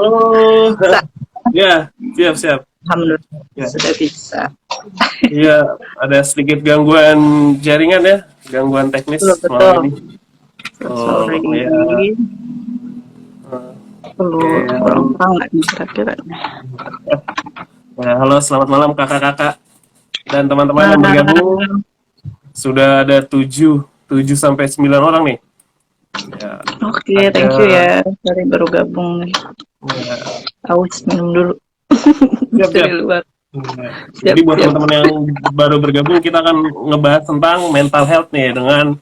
Halo. Bisa. Ya, siap. Alhamdulillah Ya, sudah bisa. iya, ada sedikit gangguan jaringan ya, gangguan Betul, teknis malam betul. ini. Sorry. Oh, ya. Perlu Oke, kurang terang nggak nih kira-kira? ya, halo, selamat malam kakak-kakak dan teman-teman yang bergabung. Nah, Sudah ada 7 sampai 9 orang nih. Ya, oke, ada thank you ya. Sorry baru gabung nih. ya, Aus minum dulu siap. dari luar. Ya. Siap, Jadi buat siap. teman-teman yang baru bergabung, kita akan ngebahas tentang mental health nih dengan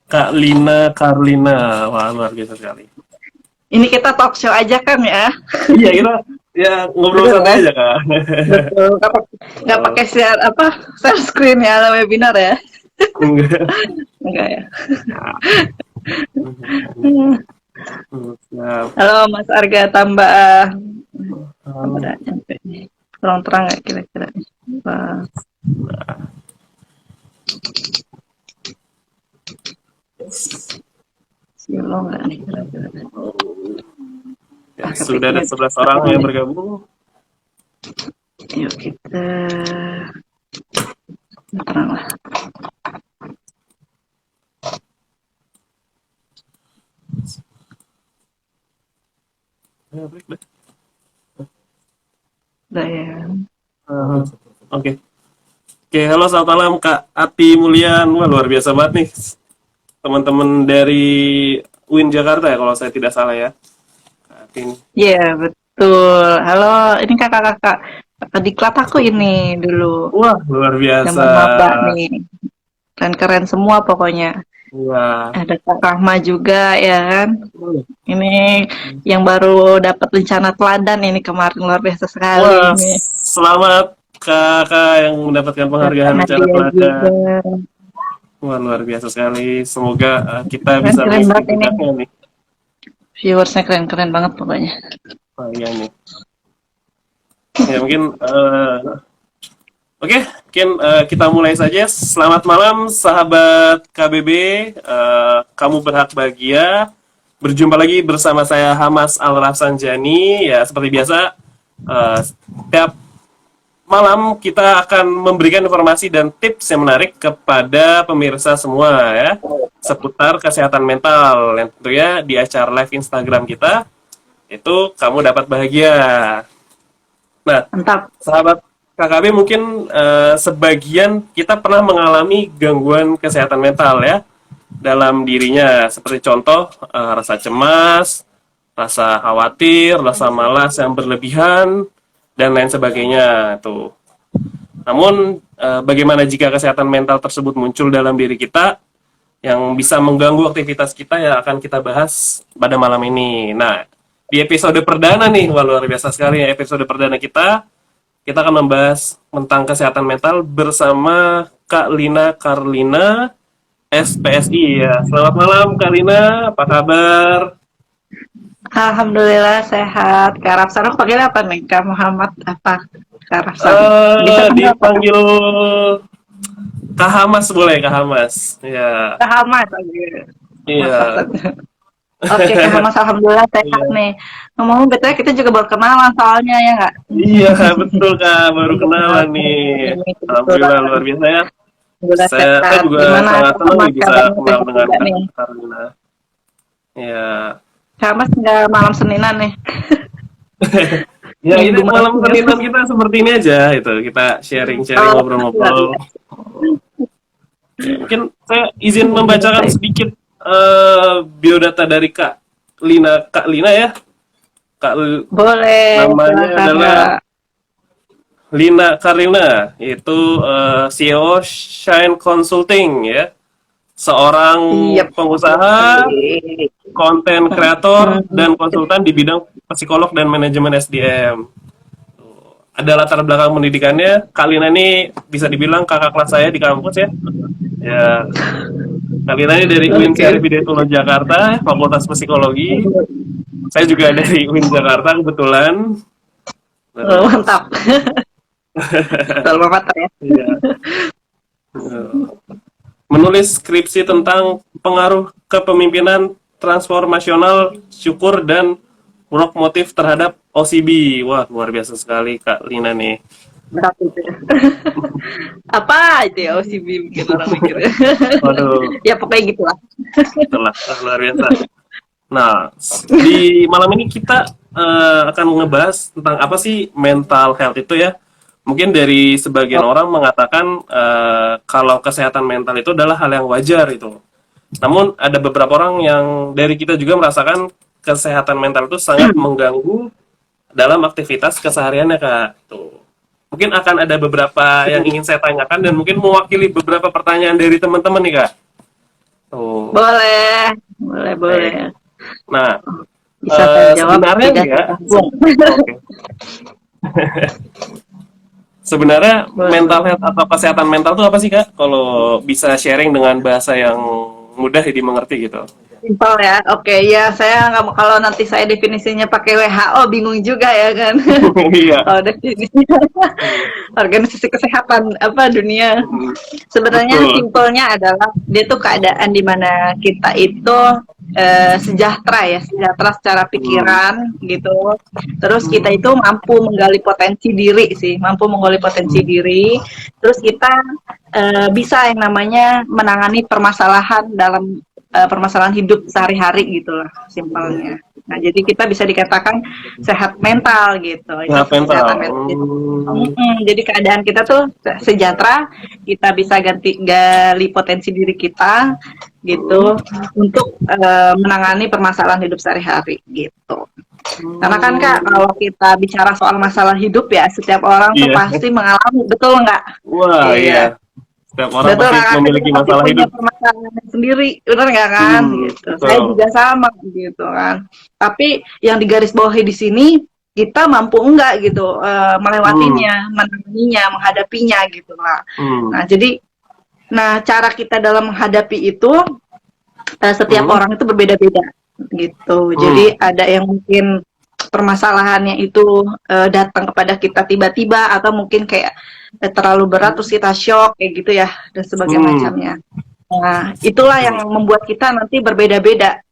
Kak Lina Karlina. Wah, luar biasa sekali. Ini kita talk show aja kan ya? Iya, kita ya ngobrol Betul santai ya? aja, Kak. Betul. Nggak Oh, pakai share apa share screen ya webinar ya? enggak. Enggak ya? Siap. Halo Mas Arga tambah. Tambah Um, dah nyampe nih. Kurang terang nggak kira-kira? Wah, silo nggak nih kira-kira? ya, sudah ada Ketiknya 11 orang terang yang nih. bergabung. Yuk kita terang lah. Ya, baik, baik. Udah ya. Oke. Oke, halo selamat malam Kak Ati Mulyan. Wah, luar biasa banget nih. Teman-teman dari UIN Jakarta ya kalau saya tidak salah ya. Kak Ati. Iya betul. Halo, ini kakak-kakak diklat aku ini dulu. Wah, luar biasa. Zaman maba nih. Keren-keren semua pokoknya. Wah. Ada Kak Rahma juga ya kan. Ini yang baru dapat bencana teladan ini kemarin luar biasa sekali Wah, ini. selamat kakak yang mendapatkan Dan Kak penghargaan bencana Nadia teladan. juga. Wah, luar biasa sekali. Semoga kita bisa Keren-keren mengikuti banget ini. jejaknya nih. Viewersnya keren-keren banget pokoknya. Wah, iya nih. Ya mungkin oke, mungkin kita mulai saja. Selamat malam sahabat KBB. Kamu berhak bahagia. Berjumpa lagi bersama saya Hamas Al Rafsanjani. Ya seperti biasa, setiap malam kita akan memberikan informasi dan tips yang menarik kepada pemirsa semua ya seputar kesehatan mental yang tentunya di acara live Instagram kita itu kamu dapat bahagia. Nah, Mantap. sahabat KKB mungkin sebagian kita pernah mengalami gangguan kesehatan mental ya dalam dirinya seperti contoh rasa cemas, rasa khawatir, rasa malas yang berlebihan dan lain sebagainya tuh. Namun bagaimana jika kesehatan mental tersebut muncul dalam diri kita yang bisa mengganggu aktivitas kita yang akan kita bahas pada malam ini. Nah, di episode perdana nih, wah luar biasa sekali ya episode perdana kita akan membahas tentang kesehatan mental bersama Kak Lina Karlina, SPSI ya. Selamat malam Kak Lina, apa kabar? Alhamdulillah sehat. Kak Rapsano panggil apa nih? Kak Muhammad apa? Kak Rapsano. Bisa panggil apa? Kak? Dipanggil Kak Hamas boleh, Kak Hamas. Ya, Kak Hamad panggil. iya. Mantap. Oke, Kak Hamas alhamdulillah sehat Iya, nih. Ngomong betul kita juga baru kenalan soalnya ya nggak? iya betul Kak, baru kenalan Oke, nih. ini Alhamdulillah kebetulan. luar biasa ya. Alhamdulillah Saya sehat. juga Gimana sangat Kak senang Hamas nih bisa kabarnya kenal sehat dengan juga Kak nih? Karina. Ya. Kak Hamas nggak malam Seninan nih? Ya ini Minggu malam malam ya? Seninan kita seperti ini aja itu. Kita sharing-sharing Oh, luar ngobrol-ngobrol. biasa. Ya, mungkin saya izin Alhamdulillah membacakan baik. sedikit biodata dari Kak Lina ya. Boleh, Namanya silakan adalah Kak. Lina Karina, itu CEO Shine Consulting ya. Seorang Siap. pengusaha, Oke. konten kreator, dan konsultan di bidang psikolog dan manajemen SDM. Ada latar belakang pendidikannya. Kak Lina ini bisa dibilang kakak kelas saya di kampus ya. Ya, Kak Lina ini dari UIN Oke. Syarif Hidayatullah Jakarta, Fakultas Psikologi. Saya juga dari UIN Jakarta kebetulan. Oh, Terus, mantap. Alma mater ya. iya. Menulis skripsi tentang pengaruh kepemimpinan transformasional, syukur, dan work motif terhadap OCB. Wah, luar biasa sekali Kak Lina nih. Berat itu ya. Apa itu ya OCB bikin orang mikir. Waduh, Ya pokoknya gitulah. itulah luar biasa. Nah, di malam ini kita akan ngebahas tentang apa sih mental health itu ya. Mungkin dari sebagian orang mengatakan kalau kesehatan mental itu adalah hal yang wajar itu. Namun ada beberapa orang yang dari kita juga merasakan kesehatan mental itu sangat mengganggu dalam aktivitas kesehariannya Kak. Tuh. Mungkin akan ada beberapa yang ingin saya tanyakan dan mungkin mewakili beberapa pertanyaan dari teman-teman nih Kak. Tuh. Boleh, boleh, boleh. Nah, Bisa saya jawab sebenarnya tidak ya, tersambung. oke. Sebenarnya Boleh. mental health atau kesehatan mental itu apa sih Kak? Kalau bisa sharing dengan bahasa yang mudah dimengerti gitu. Simpel ya. Oke, ya saya nggak mau kalau nanti saya definisinya pakai WHO bingung juga ya kan. Iya. Kalau definisinya organisasi kesehatan apa dunia. Sebenarnya Betul. simpelnya adalah dia tuh keadaan di mana kita itu sejahtera ya, sejahtera secara pikiran gitu. Terus kita itu mampu menggali potensi diri sih, mampu menggali potensi diri. Terus kita bisa yang namanya menangani permasalahan dalam permasalahan hidup sehari-hari gitu lah simpelnya. Nah, jadi kita bisa dikatakan sehat mental gitu. Itu Sehat mental. kesehatan mental. Jadi keadaan kita tuh sejahtera, kita bisa gali potensi diri kita gitu untuk menangani permasalahan hidup sehari-hari gitu. Karena kan Kak, kalau kita bicara soal masalah hidup ya, setiap orang tuh Iya. pasti mengalami, betul nggak? Wah, iya. Setiap orang Betul pasti kan? memiliki Kita pasti masalah punya hidup. permasalahan sendiri, benar nggak kan? Gitu. Betul. Saya juga sama gitu kan. Tapi yang digarisbawahi di sini kita mampu enggak gitu melewatinya, menanganinya, menghadapinya gitu lah. Nah, jadi cara kita dalam menghadapi itu setiap orang itu berbeda-beda gitu. Jadi ada yang mungkin permasalahannya itu datang kepada kita tiba-tiba atau mungkin kayak terlalu berat terus kita shock kayak gitu ya dan sebagainya macamnya. Nah, itulah yang membuat kita nanti berbeda-beda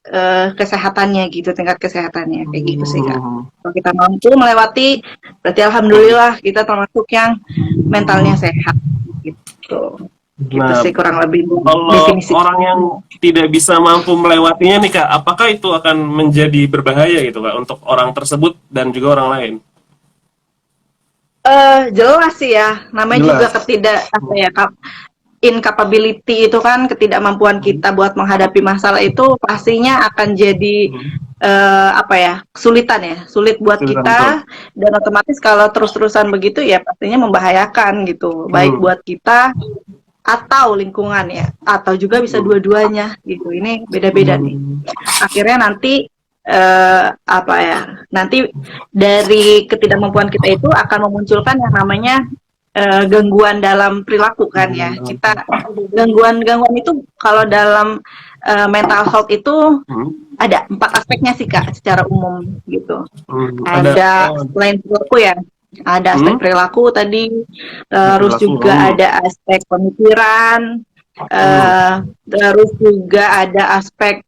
kesehatannya gitu, tingkat kesehatannya kayak gitu sih Kak. Kalau kita mampu melewati, berarti alhamdulillah kita termasuk yang mentalnya sehat gitu. Gitu Nah, sih kurang lebih kalau definisi. orang yang tidak bisa mampu melewatinya nih Kak, apakah itu akan menjadi berbahaya gitu Kak untuk orang tersebut dan juga orang lain? Jelas sih ya, namanya Jelas. juga incapability itu kan ketidakmampuan kita buat menghadapi masalah itu pastinya akan jadi kesulitan, sulit buat Kesulitan, kita dan otomatis kalau terus-terusan begitu ya pastinya membahayakan gitu, baik buat kita atau lingkungan ya, atau juga bisa dua-duanya gitu. Ini beda-beda nih. Akhirnya nanti nanti dari ketidakmampuan kita itu akan memunculkan yang namanya gangguan dalam perilaku kan ya. Kita gangguan itu kalau dalam mental health itu ada 4 aspeknya sih Kak secara umum gitu. Ada selain perilaku ya, ada aspek perilaku tadi, terus juga ada aspek pemikiran, terus juga ada aspek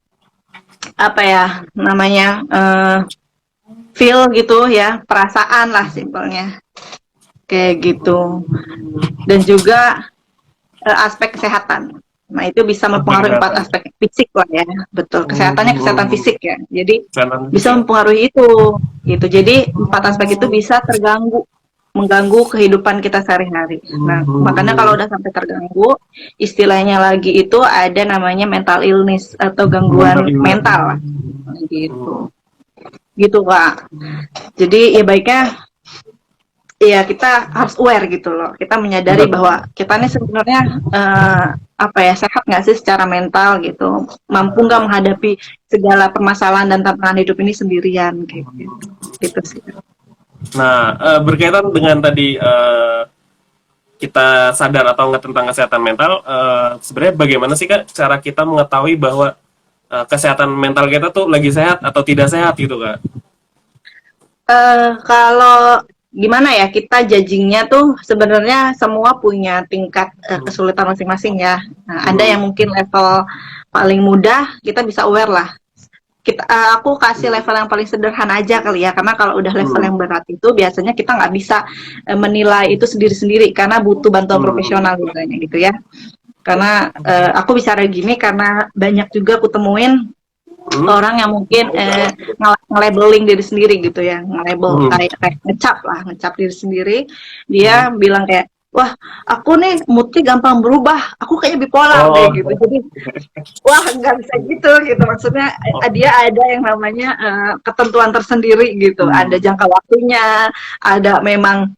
feel gitu ya, perasaan lah simpelnya kayak gitu. Dan juga aspek kesehatan. Nah, itu bisa mempengaruhi 4 aspek fisik lah ya. Betul, kesehatannya kesehatan fisik ya. Jadi bisa mempengaruhi itu gitu. Jadi 4 aspek itu bisa mengganggu kehidupan kita sehari-hari. Nah, makanya kalau udah sampai terganggu, istilahnya lagi itu ada namanya mental illness atau gangguan mental gitu. Gitu, Kak. Jadi ya baiknya ya kita harus aware gitu loh. Kita menyadari bahwa kita ini sebenarnya sehat nggak sih secara mental gitu. Mampu nggak menghadapi segala permasalahan dan tantangan hidup ini sendirian gitu. Gitu sih. Nah, berkaitan dengan tadi kita sadar atau nggak tentang kesehatan mental, sebenarnya bagaimana sih Kak cara kita mengetahui bahwa kesehatan mental kita tuh lagi sehat atau tidak sehat gitu Kak? Kalau gimana ya, kita judgingnya tuh sebenarnya semua punya tingkat kesulitan masing-masing ya. Nah, ada yang mungkin level paling mudah kita bisa aware lah. aku kasih level yang paling sederhana aja kali ya, karena kalau udah level yang berat itu biasanya kita nggak bisa menilai itu sendiri-sendiri karena butuh bantuan profesional biasanya gitu ya. Karena aku bicara gini karena banyak juga aku temuin orang yang mungkin nge-labeling diri sendiri gitu ya, nge-label kayak ngecap diri sendiri. Dia bilang kayak, wah aku nih moodnya gampang berubah, aku kayaknya bipolar kayak gitu. Jadi wah nggak bisa gitu maksudnya dia ada yang namanya ketentuan tersendiri gitu, ada jangka waktunya, ada memang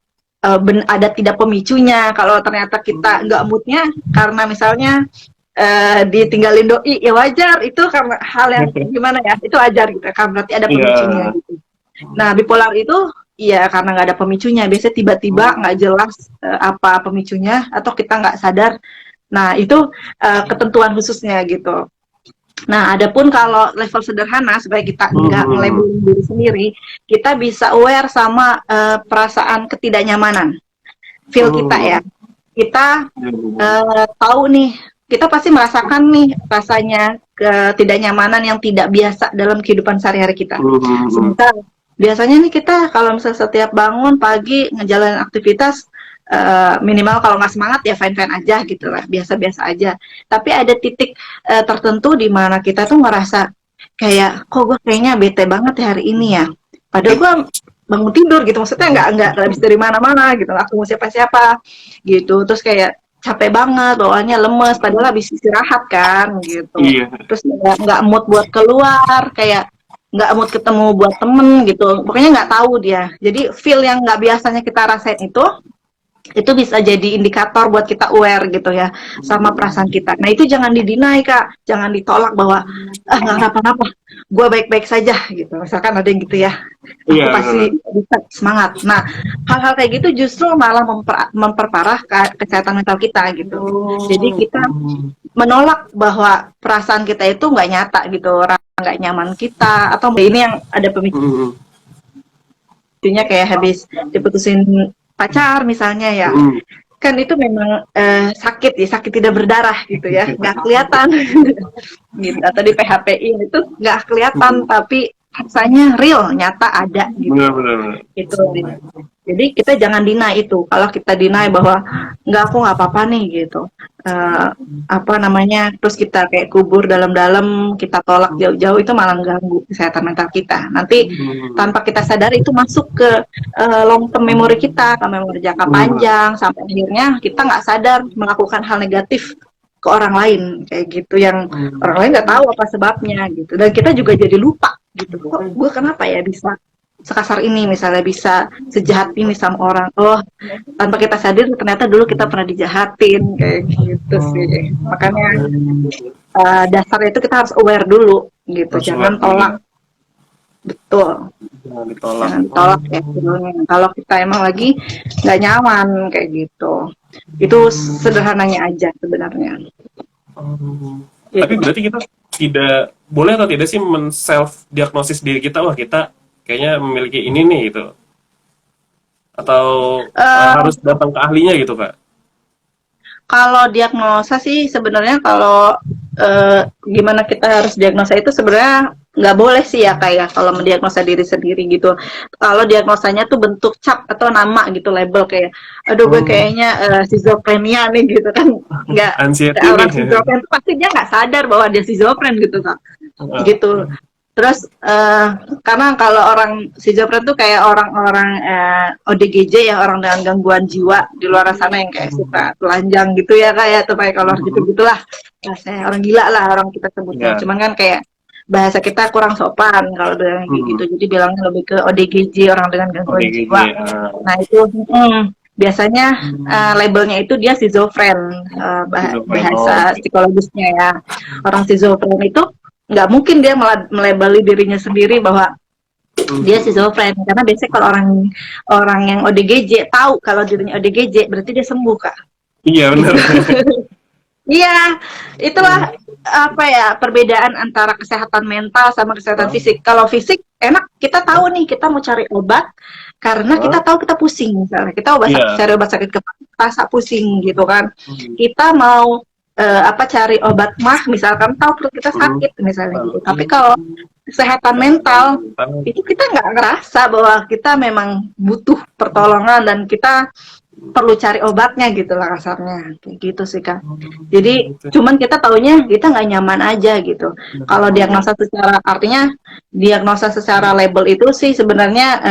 ada tidak pemicunya. Kalau ternyata kita nggak moodnya karena misalnya ditinggalin doi, ya wajar, itu karena hal yang gimana ya, itu wajar gitu kan, berarti ada pemicunya gitu. Nah bipolar itu iya karena nggak ada pemicunya, biasanya tiba-tiba nggak jelas apa pemicunya atau kita nggak sadar. Nah itu ketentuan khususnya gitu. Nah, adapun kalau level sederhana supaya kita nggak nge-labeling diri sendiri, kita bisa aware sama perasaan ketidaknyamanan, feel kita ya. Kita tahu nih, kita pasti merasakan nih rasanya ketidaknyamanan yang tidak biasa dalam kehidupan sehari-hari kita. Sebentar, biasanya nih kita kalau misalnya setiap bangun pagi ngejalanin aktivitas, minimal kalau nggak semangat ya fine-fine aja gitu lah, biasa-biasa aja. Tapi ada titik tertentu di mana kita tuh ngerasa kayak, kok gue kayaknya bete banget ya hari ini ya. Padahal gue bangun tidur gitu, maksudnya nggak habis dari mana-mana gitu, aku mau siapa-siapa gitu. Terus kayak capek banget, bawaannya lemes, padahal habis istirahat kan gitu. Terus nggak mood buat keluar, kayak nggak mood ketemu buat temen gitu. Pokoknya nggak tahu dia. Jadi feel yang nggak biasanya kita rasain itu bisa jadi indikator buat kita aware gitu ya sama perasaan kita. Nah itu jangan didinai Kak, jangan ditolak bahwa nggak apa-apa, gue baik-baik saja gitu. Misalkan ada yang gitu ya, aku pasti bisa semangat. Nah hal-hal kayak gitu justru malah memperparah kesehatan mental kita gitu. Jadi kita menolak bahwa perasaan kita itu nggak nyata gitu, orang nggak nyaman kita, atau ini yang ada pemicunya kayak habis diputusin pacar misalnya ya, kan itu memang sakit ya, sakit tidak berdarah gitu ya, nggak kelihatan gitu. Atau di PHPI itu nggak kelihatan tapi rasanya real, nyata ada gitu. Benar. Gitu. Jadi kita jangan deny itu. Kalau kita deny bahwa aku nggak apa-apa nih gitu, terus kita kayak kubur dalam-dalam, kita tolak jauh-jauh, itu malah ganggu kesehatan mental kita. Nanti tanpa kita sadar itu masuk ke long term memory kita, ke memori jangka panjang, sampai akhirnya kita nggak sadar melakukan hal negatif ke orang lain kayak gitu, yang orang lain nggak tahu apa sebabnya gitu. Dan kita juga jadi lupa gitu, kok gue kenapa ya bisa sekasar ini, misalnya bisa sejahat ini sama orang. Tanpa kita sadar ternyata dulu kita pernah dijahatin kayak gitu sih. Makanya dasarnya itu kita harus aware dulu gitu, jangan tolak. Betul, jangan ditolak ya sebelumnya. Kalau kita emang lagi nggak nyaman kayak gitu, itu sederhananya aja sebenarnya. Tapi berarti kita tidak boleh atau tidak sih men-self diagnosis diri kita, wah kita kayaknya memiliki ini nih gitu, atau harus datang ke ahlinya gitu Kak? Kalau diagnosa sih sebenarnya kalau gimana kita harus diagnosa itu sebenarnya nggak boleh sih ya kayak kalau mendiagnosa diri sendiri gitu. Kalau diagnosanya tuh bentuk cap atau nama gitu, label kayak, aduh gue kayaknya schizophrenia nih gitu kan. Nggak, orang schizophren tuh pasti dia nggak sadar bahwa dia schizophren gitu Kak. Gitu. Terus karena kalau orang schizophren tuh kayak orang-orang ODGJ ya, orang dengan gangguan jiwa di luar sana yang kayak suka telanjang gitu ya kayak tuh kayak kalau gitu-gitulah. Rasanya orang gila lah orang kita sebutnya. Cuman kan kayak bahasa kita kurang sopan kalau dengan gitu. Jadi bilangnya lebih ke ODGJ, orang dengan gangguan jiwa. Nah itu biasanya labelnya itu dia schizophren, bahasa psikologisnya ya. Orang schizophren itu nggak mungkin dia melabeli dirinya sendiri bahwa dia schizophren, karena biasanya kalau orang yang ODGJ tahu kalau dirinya ODGJ berarti dia sembuh Kak. Iya benar. Iya, itulah apa ya perbedaan antara kesehatan mental sama kesehatan fisik. Kalau fisik enak, kita tahu nih kita mau cari obat karena kita tahu kita pusing misalnya, kita cari obat sakit kepala, rasa pusing gitu kan. Kita mau cari obat mah misalkan tahu perut kita sakit misalnya gitu. Tapi kalau kesehatan mental itu kita nggak ngerasa bahwa kita memang butuh pertolongan dan kita perlu cari obatnya gitu lah kasarnya, kayak gitu sih Kak. Jadi cuman kita taunya kita nggak nyaman aja gitu. Kalau diagnosa secara, artinya diagnosa secara label itu sih sebenarnya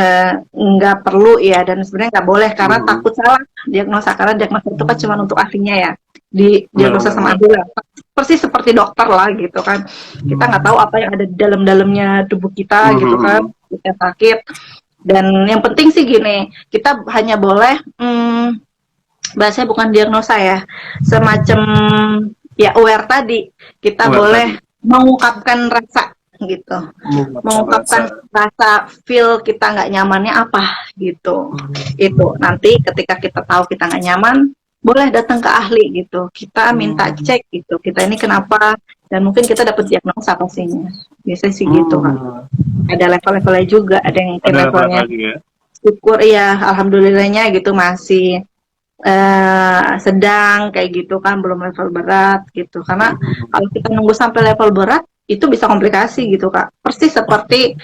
nggak perlu ya, dan sebenarnya nggak boleh karena takut salah diagnosa, karena diagnosa itu kan cuma untuk ahlinya ya, di diagnosa sama ahli lah. Persis seperti dokter lah gitu kan. Kita nggak tahu apa yang ada di dalam-dalamnya tubuh kita gitu kan. Kita sakit. Dan yang penting sih gini, kita hanya boleh bahasanya bukan diagnosa ya, semacam ya aware tadi. Kita boleh mengungkapkan rasa gitu, mengungkapkan rasa feel kita nggak nyamannya apa gitu. Itu nanti ketika kita tahu kita nggak nyaman, boleh datang ke ahli gitu, kita minta cek gitu, kita ini kenapa, dan mungkin kita dapat diagnosa pastinya. Biasanya sih gitu kan. Ada level-levelnya juga, ada yang levelnya syukur ya, alhamdulillahnya gitu masih sedang kayak gitu kan, belum level berat gitu. Karena kalau kita nunggu sampai level berat itu bisa komplikasi gitu Kak. Persis seperti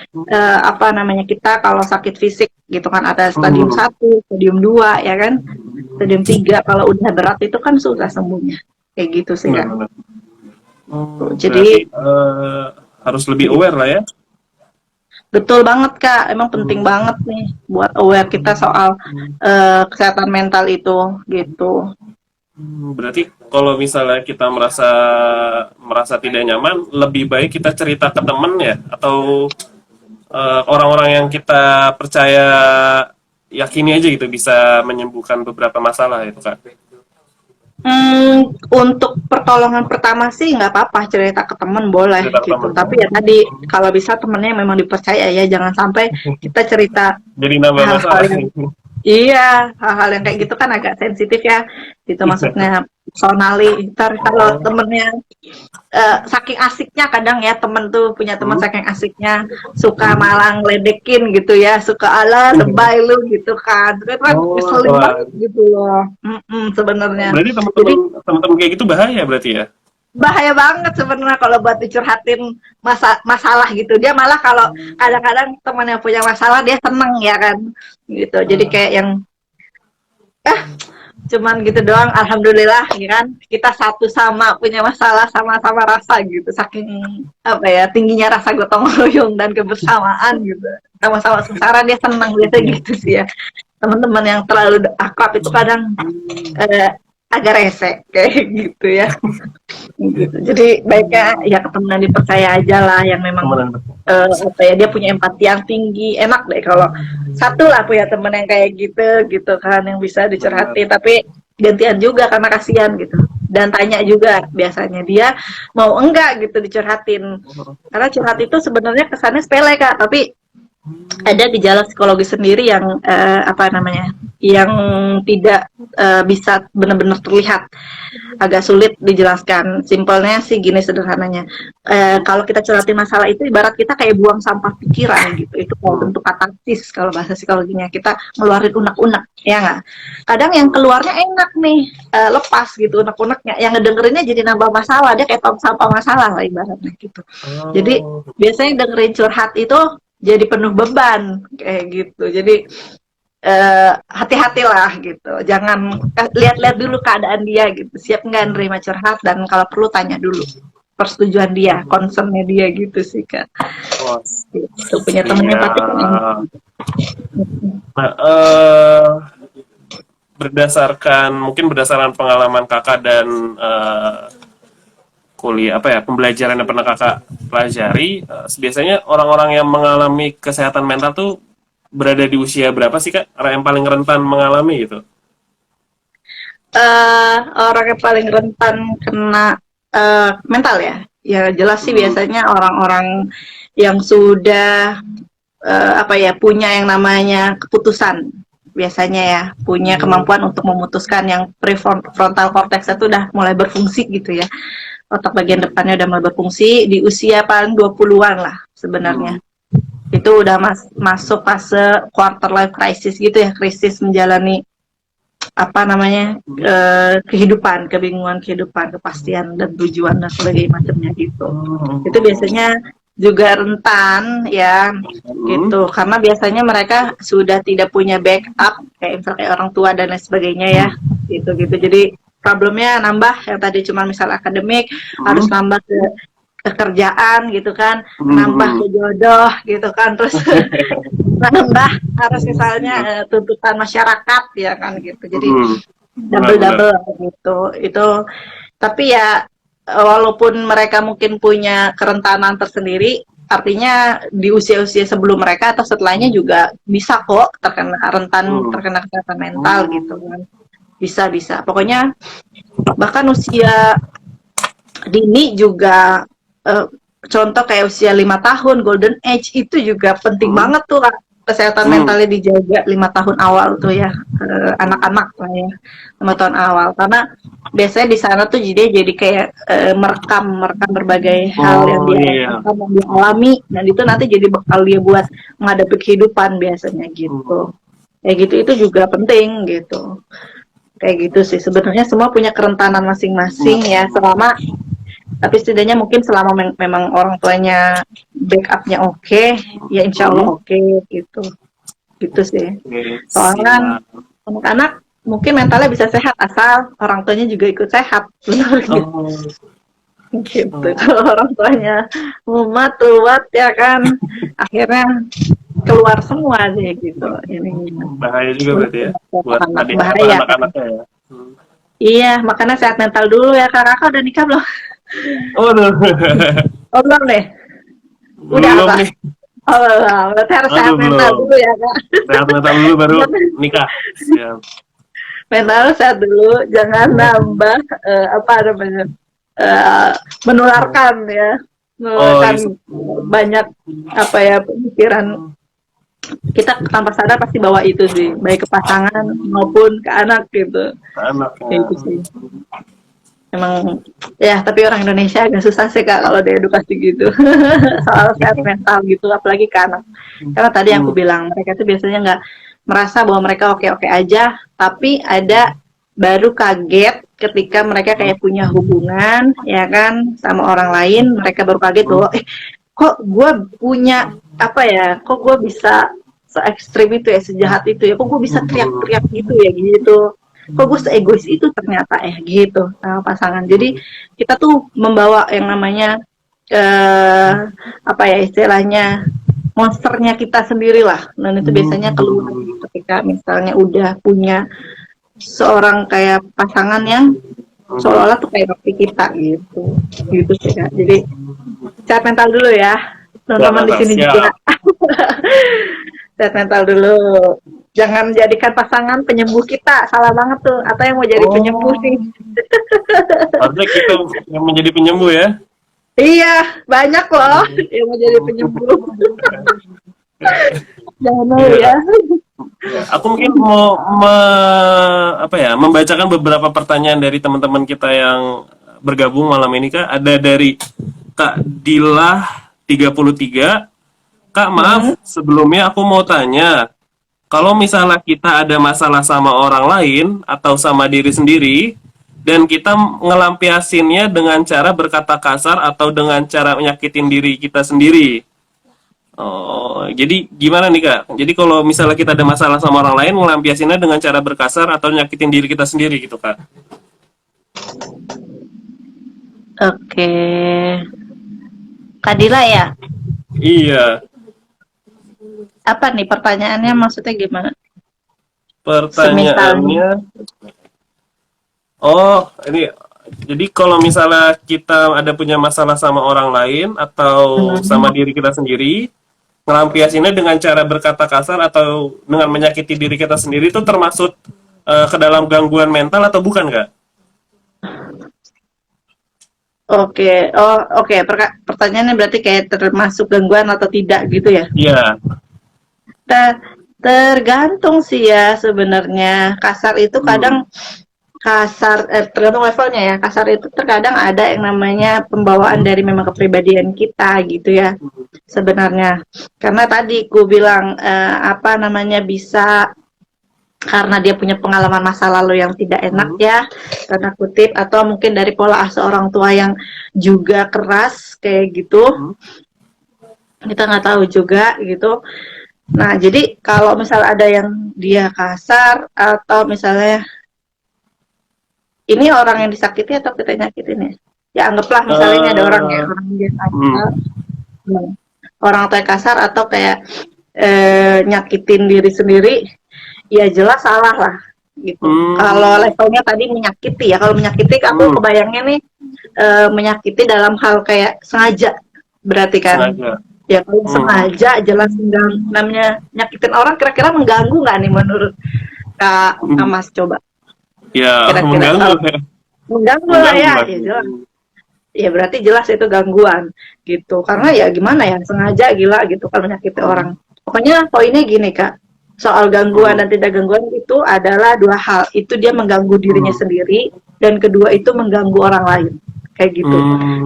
apa namanya, kita kalau sakit fisik gitu kan, ada stadium 1, stadium 2 ya kan, stadium 3. Kalau udah berat itu kan susah sembuhnya. Kayak gitu sih Kak. Jadi harus lebih aware lah ya. Betul banget Kak, emang penting banget nih buat aware kita soal kesehatan mental itu gitu. Berarti kalau misalnya kita merasa tidak nyaman, lebih baik kita cerita ke teman ya, atau orang-orang yang kita percaya, yakini aja gitu bisa menyembuhkan beberapa masalah itu Kak. Untuk pertolongan pertama sih nggak apa-apa cerita ke temen boleh cerita gitu. Tapi ya tadi kalau bisa temennya memang dipercaya ya, jangan sampai kita cerita jadi nambah masalah. Iya, hal-hal yang kayak gitu kan agak sensitif ya, gitu maksudnya personally. Ntar kalau temennya saking asiknya, kadang ya temen tuh punya teman saking asiknya suka malah ngeledekin gitu ya, suka ala lebay lu gitu kan, itu kan ngeselin banget gitu loh. Sebenarnya. Berarti teman-teman kayak gitu bahaya berarti ya? Bahaya banget sebenarnya kalau buat dicurhatin masalah gitu. Dia malah kalau kadang-kadang teman yang punya masalah dia seneng ya kan gitu. Jadi kayak yang cuman gitu doang, alhamdulillah ya kan, kita satu sama punya masalah, sama-sama rasa gitu, saking apa ya, tingginya rasa gotong royong dan kebersamaan gitu, sama-sama sengsara dia seneng gitu sih ya. Teman-teman yang terlalu akrab itu kadang agak rese kayak gitu ya. Gitu. Jadi baiknya ya ketemu yang dipercaya aja lah, yang memang apa ya, dia punya empati yang tinggi. Enak deh kalau satu lah punya temen yang kayak gitu kan, yang bisa dicurhati, tapi gantian juga karena kasihan gitu. Dan tanya juga biasanya dia mau enggak gitu dicurhatin. Karena curhat itu sebenarnya kesannya sepele Kak, tapi ada gejala psikologi sendiri yang apa namanya, yang tidak bisa benar-benar terlihat, agak sulit dijelaskan. Simpelnya sih gini sederhananya, kalau kita curhatin masalah itu ibarat kita kayak buang sampah pikiran gitu, itu kalau bentuk katarsis kalau bahasa psikologinya, kita ngeluarin unek-unek ya nggak. Kadang yang keluarnya enak nih, lepas gitu unek-uneknya, yang ngedengerinnya jadi nambah masalah, dia kayak tong sampah masalah lah ibaratnya gitu. Jadi biasanya dengerin curhat itu jadi penuh beban kayak gitu. Jadi hati-hatilah gitu, jangan lihat-lihat dulu keadaan dia gitu, siap nggak nerima curhat, dan kalau perlu tanya dulu persetujuan dia, concernnya dia gitu sih Kak. Gitu, punya temennya pasti kan. Nah, berdasarkan pengalaman Kakak dan kuliah pembelajaran yang pernah Kakak pelajari, biasanya orang-orang yang mengalami kesehatan mental tuh berada di usia berapa sih Kak? Orang yang paling rentan mengalami gitu? Orang yang paling rentan kena mental ya? Ya jelas sih biasanya orang-orang yang sudah punya yang namanya keputusan. Biasanya ya, punya kemampuan untuk memutuskan, yang prefrontal cortex itu udah mulai berfungsi gitu ya. Otak bagian depannya udah mulai berfungsi di usia paling 20-an lah sebenarnya. Itu udah masuk fase quarter life crisis gitu ya, krisis menjalani kehidupan, kebingungan kehidupan, kepastian dan tujuan dan sebagainya macamnya gitu. Itu biasanya juga rentan ya gitu, karena biasanya mereka sudah tidak punya backup kayak misalnya kayak orang tua dan lain sebagainya ya gitu gitu. Jadi problemnya nambah yang tadi cuma misal akademik, harus nambah ke kerjaan gitu kan, nambah ke jodoh gitu kan, terus nambah harus misalnya tuntutan masyarakat ya kan gitu. Jadi double gitu itu. Tapi ya walaupun mereka mungkin punya kerentanan tersendiri, artinya di usia-usia sebelum mereka atau setelahnya juga bisa kok terkena terkena kesehatan mental gitu kan. Bisa pokoknya bahkan usia dini juga contoh kayak usia 5 tahun golden age itu juga penting banget tuh lah, kesehatan mentalnya dijaga 5 tahun awal tuh ya, anak-anak lah ya 5 tahun awal, karena biasanya di sana tuh jadi kayak merekam berbagai hal yang dia alami, dan itu nanti jadi bekal dia buat menghadapi kehidupan biasanya gitu. Kayak gitu itu juga penting gitu. Kayak gitu sih sebenarnya, semua punya kerentanan masing-masing ya, selama tapi setidaknya mungkin selama memang orang tuanya backupnya oke, ya insya Allah oke gitu sih. Soalnya anak-anak mungkin mentalnya bisa sehat asal orang tuanya juga ikut sehat, benar gitu. Gitu. Kalau orang tuanya mumet ruwet ya kan, akhirnya keluar semua deh gitu. Ini bahaya juga berarti ya buat bahaya. anak-anaknya ya. Iya, makanya sehat mental dulu ya. Kakak udah nikah belum? Oh, belum deh. Udah belum apa? nih. Oh, berarti harus sehat mental dulu ya, Kak. Sehat mental dulu baru nikah. Siap. Mental sehat dulu, jangan nambah apa namanya? Menularkan ya. Menularkan banyak apa ya pemikiran. Kita tanpa sadar pasti bawa itu sih, baik ke pasangan maupun ke anak gitu. Itu sih. Emang ya, tapi orang Indonesia agak susah sih Kak kalau diedukasi gitu soal sehat mental gitu, apalagi ke anak. Karena tadi yang aku bilang, mereka tuh biasanya nggak merasa bahwa mereka oke-oke aja, tapi ada baru kaget ketika mereka kayak punya hubungan ya kan sama orang lain, mereka baru kaget bahwa kok gue punya apa ya, kok gue bisa se ekstrim itu ya, sejahat itu ya, kok gue bisa teriak-teriak gitu ya gitu, kok gue seegois itu ternyata gitu sama pasangan. Jadi kita tuh membawa yang namanya apa ya istilahnya, monsternya kita sendiri lah, dan itu biasanya keluar ketika misalnya udah punya seorang kayak pasangan yang seolah-olah tuh kayak ngerti kita gitu sih Kak. Jadi sehat mental dulu ya teman-teman di sini juga. Sehat mental dulu, jangan jadikan pasangan penyembuh kita, salah banget tuh. Atau yang mau jadi penyembuh nih. Harusnya kita yang menjadi penyembuh ya. Iya, banyak loh yang mau jadi penyembuh. Jangan mau ya. Aku mungkin mau membacakan beberapa pertanyaan dari teman-teman kita yang bergabung malam ini Kak. Ada dari Kak Dilah 33. Kak, maaf, sebelumnya aku mau tanya, kalau misalnya kita ada masalah sama orang lain atau sama diri sendiri, dan kita ngelampiasinnya dengan cara berkata kasar atau dengan cara menyakitin diri kita sendiri. Oh, jadi gimana nih Kak? Jadi kalau misalnya kita ada masalah sama orang lain, ngelampiasinnya dengan cara berkasar atau nyakitin diri kita sendiri gitu Kak? Oke. Kadila ya? Iya. Apa nih pertanyaannya, maksudnya gimana? Pertanyaannya, ini jadi kalau misalnya kita ada punya masalah sama orang lain atau sama diri kita sendiri, ngelampiasinnya dengan cara berkata kasar atau dengan menyakiti diri kita sendiri, itu termasuk ke dalam gangguan mental atau bukan Kak? Oke, pertanyaannya berarti kayak termasuk gangguan atau tidak gitu ya? Iya. Tergantung sih ya sebenarnya. Kasar itu kadang tergantung levelnya ya. Kasar itu terkadang ada yang namanya pembawaan dari memang kepribadian kita gitu ya sebenarnya. Karena tadi ku bilang bisa karena dia punya pengalaman masa lalu yang tidak enak ya, tanda kutip, atau mungkin dari pola asuh orang tua yang juga keras kayak gitu. kita nggak tahu juga gitu. Nah, jadi kalau misal ada yang dia kasar atau misalnya ini orang yang disakiti atau kita nyakitin ya? Ya anggaplah misalnya ini ada orang ya, Eh, orang yang dia kasar, hmm, orang tua yang kasar atau kayak nyakitin diri sendiri, ya jelas salah lah gitu. Kalau hmm, levelnya tadi menyakiti ya, kalau menyakiti aku hmm, kebayangnya nih menyakiti dalam hal kayak sengaja, berarti kan sengaja. ya kalau Hmm, sengaja jelas namanya nyakitin orang kira-kira mengganggu nggak nih menurut Kak hmm. Amas coba Ya, kira-kira mengganggu kalau ya. mengganggu lah Mengganggu ya, lah. ya jelas ya berarti jelas itu gangguan gitu karena ya gimana ya sengaja gila gitu kalau menyakiti Hmm, orang pokoknya poinnya gini Kak soal gangguan hmm, dan tidak gangguan itu adalah dua hal itu dia mengganggu dirinya hmm, sendiri dan kedua itu mengganggu orang lain kayak gitu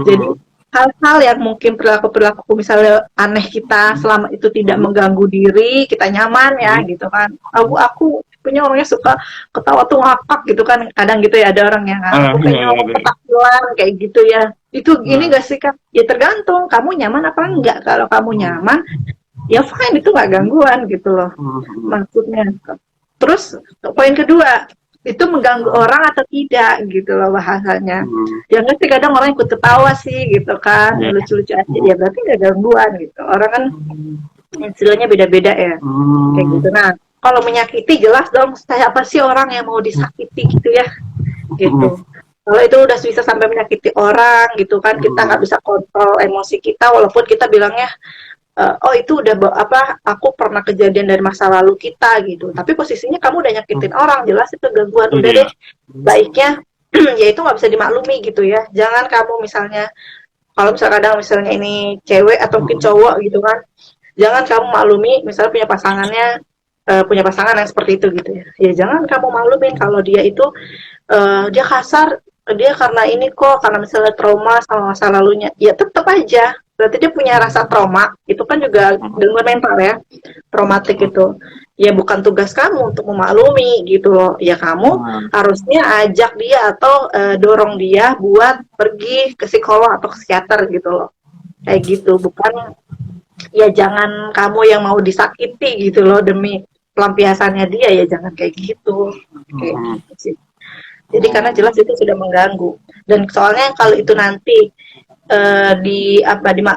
jadi hmm, hal-hal yang mungkin perilaku-perilaku misalnya aneh kita selama itu tidak hmm, mengganggu diri kita nyaman ya hmm. gitu kan aku punya orangnya suka ketawa tuh ngakak gitu kan kadang gitu ya ada orang yang Ah, aku iya, kayaknya iya, orang iya. ketakutan kayak gitu ya itu gini Nah, gak sih Kak ya tergantung kamu nyaman apa hmm, enggak kalau kamu hmm, nyaman ya fine itu nggak gangguan gitu loh hmm, hmm, maksudnya terus poin kedua itu mengganggu orang atau tidak gitu loh bahasanya hmm, ya nggak sih kadang orang ikut ketawa sih gitu kan ya. lucu-lucu aja Hmm, ya berarti nggak gangguan gitu orang kan hmm, istilahnya beda-beda ya kayak hmm, gitu nah kalau menyakiti jelas dong saya apa sih orang yang mau disakiti gitu ya hmm, gitu kalau itu udah bisa sampai menyakiti orang gitu kan kita nggak hmm, bisa kontrol emosi kita walaupun kita bilangnya oh itu udah apa aku pernah kejadian dari masa lalu kita gitu tapi posisinya kamu udah hmm. nyakitin orang jelas itu gangguan udah Iya. deh baiknya ya itu nggak bisa dimaklumi gitu ya jangan kamu misalnya kalau misalnya kadang misalnya ini cewek atau mungkin Hmm, cowok gitu kan jangan kamu maklumi misalnya punya pasangan yang seperti itu gitu ya ya jangan kamu maklumin kalau dia itu dia kasar dia karena ini kok karena misalnya trauma sama masa lalunya ya tetap aja berarti dia punya rasa trauma itu kan juga hmm, gangguan mental ya traumatik hmm, itu ya bukan tugas kamu untuk memaklumi gitu loh ya kamu hmm, harusnya ajak dia atau dorong dia buat pergi ke psikolog atau ke psikiater gitu loh kayak gitu bukan ya jangan kamu yang mau disakiti gitu loh demi pelampiasannya dia ya jangan kayak gitu kayak hmm. gitu sih jadi karena Oh, jelas itu sudah mengganggu dan soalnya kalau itu nanti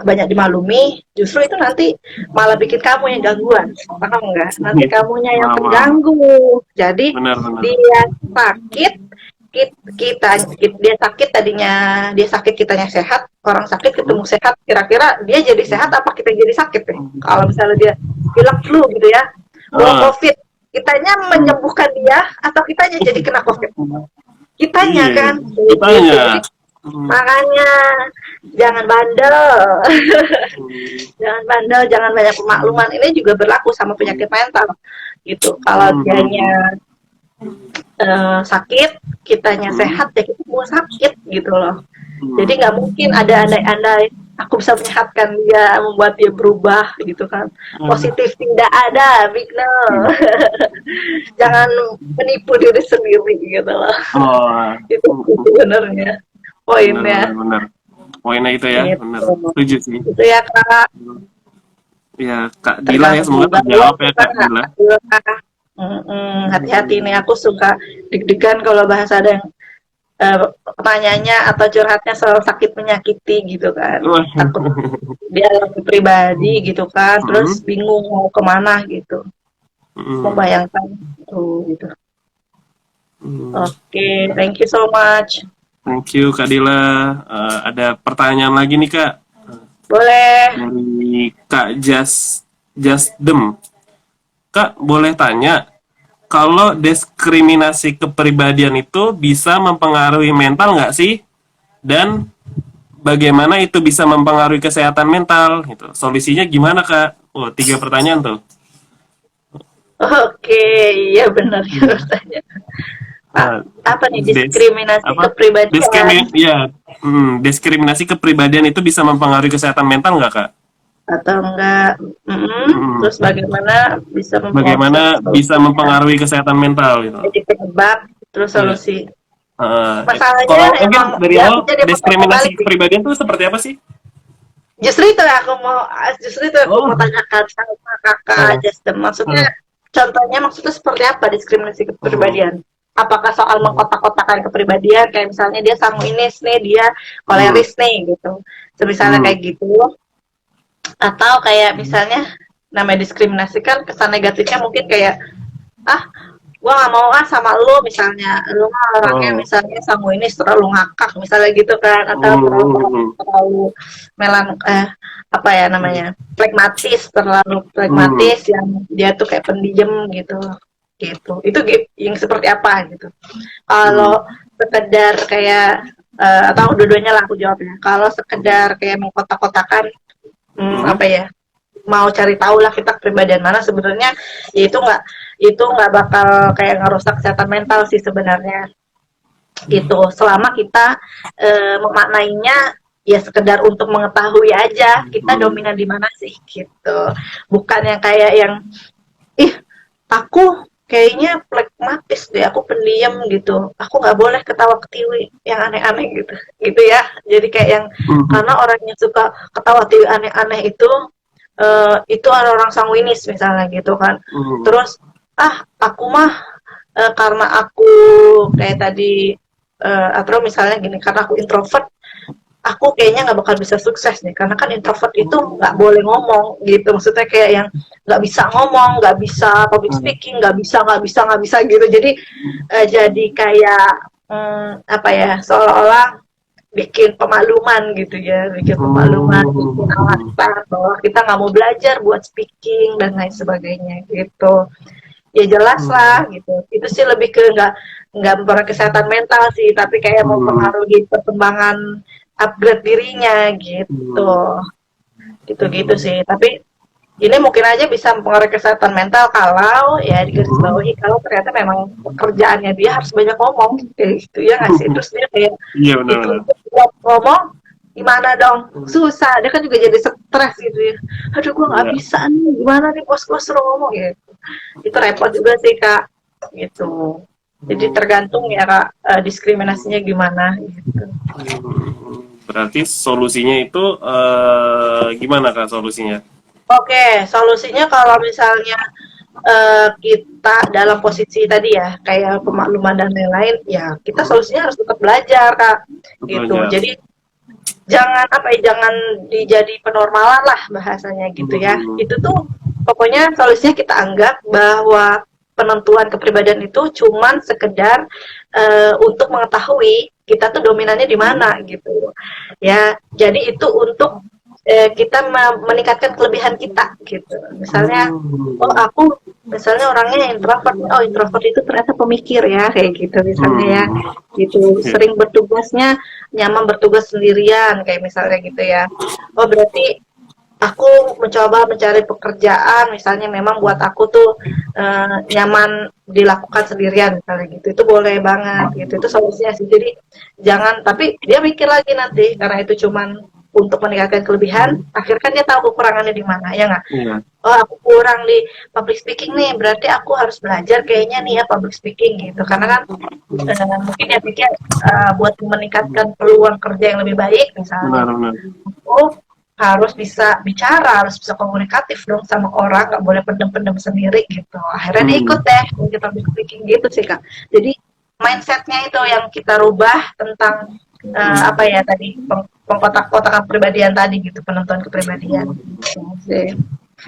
banyak dimaklumi justru itu nanti malah bikin kamu yang gangguan paham nggak nanti iya. kamunya yang Paham, paham. terganggu jadi Benar, benar. dia sakit dia sakit tadinya dia sakit kitanya sehat orang sakit Hmm, ketemu sehat kira-kira dia jadi sehat hmm, apa kita jadi sakit ya hmm. kalau misalnya dia bilang flu gitu ya bawa Ah, covid kitanya hmm. menyembuhkan dia atau kitanya jadi kena covid kitanya Iya, kan gitu ditanya. jadi Hmm, makanya jangan bandel hmm, jangan bandel jangan banyak pemakluman ini juga berlaku sama hmm, penyakit mental gitu kalau hmm, hmm, dianya sakit kitanya hmm, sehat ya kita mau sakit gitu loh jadi hmm, nggak mungkin ada andai-andai aku bisa menyehatkan dia membuat dia berubah gitu kan hmm. positif tidak ada big no jangan menipu diri sendiri gitu loh Oh, itu hmm, hmm. sebenarnya Benar, poinnya benar, benar. Poinnya itu ya, benar. gitu Setuju sih. itu ya Kak Ya, Kak Dila ya, tergantung semoga gangguan terjawab ya, bukan Kak nggak Dila. hati-hati nih aku suka deg-degan kalau bahasa ada yang pertanyaannya atau curhatnya soal sakit menyakiti gitu kan Wah. takut dia lagi pribadi gitu kan terus Hmm, bingung mau kemana gitu hmm, membayangkan tuh gitu hmm. oke thank you so much Thank you, Kak Dila. Ada pertanyaan lagi nih, Kak. boleh Dari Kak Just Dem. Kak, boleh tanya, kalau diskriminasi kepribadian itu bisa mempengaruhi mental nggak sih? Dan bagaimana itu bisa mempengaruhi kesehatan mental? Gitu. Solusinya gimana, Kak? Oh, 3 pertanyaan tuh. oke iya benar ya bertanya Pak Nah, apa nih des, diskriminasi apa? kepribadian Ya, diskriminasi kepribadian itu bisa mempengaruhi kesehatan mental nggak, Kak? atau enggak Hmm, terus bagaimana bisa bagaimana mempengaruhi bisa solusinya mempengaruhi kesehatan mental gitu? jadi penyebab terus Ya. solusi Eh, masalahnya kalau mungkin emang dari ya awal jadi diskriminasi kebalik sih kepribadian itu seperti apa sih? Justru itu aku mau Oh, tanyakan sama kakak oh, Justin. Maksudnya, oh, maksudnya seperti apa diskriminasi oh, kepribadian? Apakah soal oh, mengkotak-kotakan kepribadian, kayak misalnya dia sanguinis nih, dia hmm, koleris nih, gitu. Misalnya hmm, kayak gitu, atau kayak misalnya namanya diskriminasi kan kesan negatifnya mungkin kayak ah gua nggak mau ah sama lu, misalnya lu mah orangnya oh, misalnya sanguinis terlalu ngakak misalnya gitu kan, atau terlalu hmm, terlalu melan apa ya namanya, terlalu hmm, pragmatis yang dia tuh kayak pendiam gitu, itu yang seperti apa gitu. hmm, Kalau sekedar kayak atau dua-duanya lah aku jawabnya, kalau sekedar kayak mengkotak-kotakan, hmm, apa ya, mau cari tahu lah kita kepribadian mana sebenarnya, ya itu nggak bakal kayak ngerusak kesehatan mental sih sebenarnya, gitu, selama kita memaknainya ya sekedar untuk mengetahui aja kita hmm, dominan di mana sih, gitu, bukan yang kayak yang ih aku kayaknya pragmatis deh, aku pendiam gitu, aku nggak boleh ketawa ketiwi yang aneh-aneh gitu, gitu ya, jadi kayak yang karena hmm, orang yang suka ketawa ketiwi aneh-aneh itu ada orang sanguinis misalnya gitu kan. hmm, Terus aku mah karena aku kayak tadi atau misalnya gini, karena aku introvert, aku kayaknya nggak bakal bisa sukses nih karena kan introvert itu nggak boleh ngomong gitu, maksudnya kayak yang nggak bisa ngomong, nggak bisa public hmm, speaking, nggak bisa gitu, jadi kayak apa ya, seolah-olah bikin pemakluman gitu ya, bikin pemakluman, bikin hmm, alasan bahwa kita nggak mau belajar buat speaking dan lain sebagainya gitu. Ya jelas hmm, lah gitu. Itu sih lebih ke nggak mempengaruhi kesehatan mental sih, tapi kayak mau hmm, mempengaruhi perkembangan upgrade dirinya gitu. hmm, Gitu-gitu sih. Tapi ini mungkin aja bisa mempengaruhi kesehatan mental kalau ya hmm, digarisbawahi kalau ternyata memang pekerjaannya dia harus banyak ngomong kayak gitu ya nggak sih, hmm. terus dia kayak Iya benar-benar. dituntut buat ngomong gimana dong, susah, dia kan juga jadi stres gitu ya, aduh gue nggak Iya. bisa nih, gimana nih bos-bos suruh ngomong ya, itu repot juga sih kak, gitu, jadi Hmm, tergantung ya kak, diskriminasinya gimana gitu. berarti solusinya itu gimana Kak solusinya? Oke, solusinya kalau misalnya kita dalam posisi tadi ya, kayak pemakluman dan lain-lain, ya kita Hmm, solusinya harus tetap belajar, Kak, gitu. belajar. Jadi jangan apa ya, jangan dijadi penormalan lah bahasanya gitu ya. Hmm, Itu tuh pokoknya solusinya kita anggap bahwa penentuan kepribadian itu cuman sekedar untuk mengetahui kita tuh dominannya di hmm, mana gitu. Ya, jadi itu untuk kita meningkatkan kelebihan kita gitu. Misalnya, oh hmm, aku misalnya orangnya introvert, oh introvert itu ternyata pemikir ya kayak gitu misalnya ya, hmm, gitu, oke. sering bertugasnya nyaman bertugas sendirian kayak misalnya gitu ya, oh berarti aku mencoba mencari pekerjaan misalnya memang buat aku tuh nyaman dilakukan sendirian misalnya gitu, itu boleh banget gitu, itu solusinya sih. Jadi jangan, tapi dia mikir lagi nanti karena itu cuman untuk meningkatkan kelebihan, Hmm, akhirnya kan dia tahu kekurangannya di mana ya nggak, iya. oh aku kurang di public speaking nih, berarti aku harus belajar kayaknya nih ya public speaking gitu, karena kan mungkin ya pikir buat meningkatkan peluang kerja yang lebih baik misalnya, Benar-benar. aku harus bisa bicara, harus bisa komunikatif dong sama orang, nggak boleh pendem-pendem sendiri gitu. Akhirnya dia ikut Hmm, deh kita public speaking gitu sih kak. Jadi mindsetnya itu yang kita rubah tentang apa ya tadi, pengkotak-kotakan kepribadian tadi gitu, penentuan kepribadian. Gitu sih.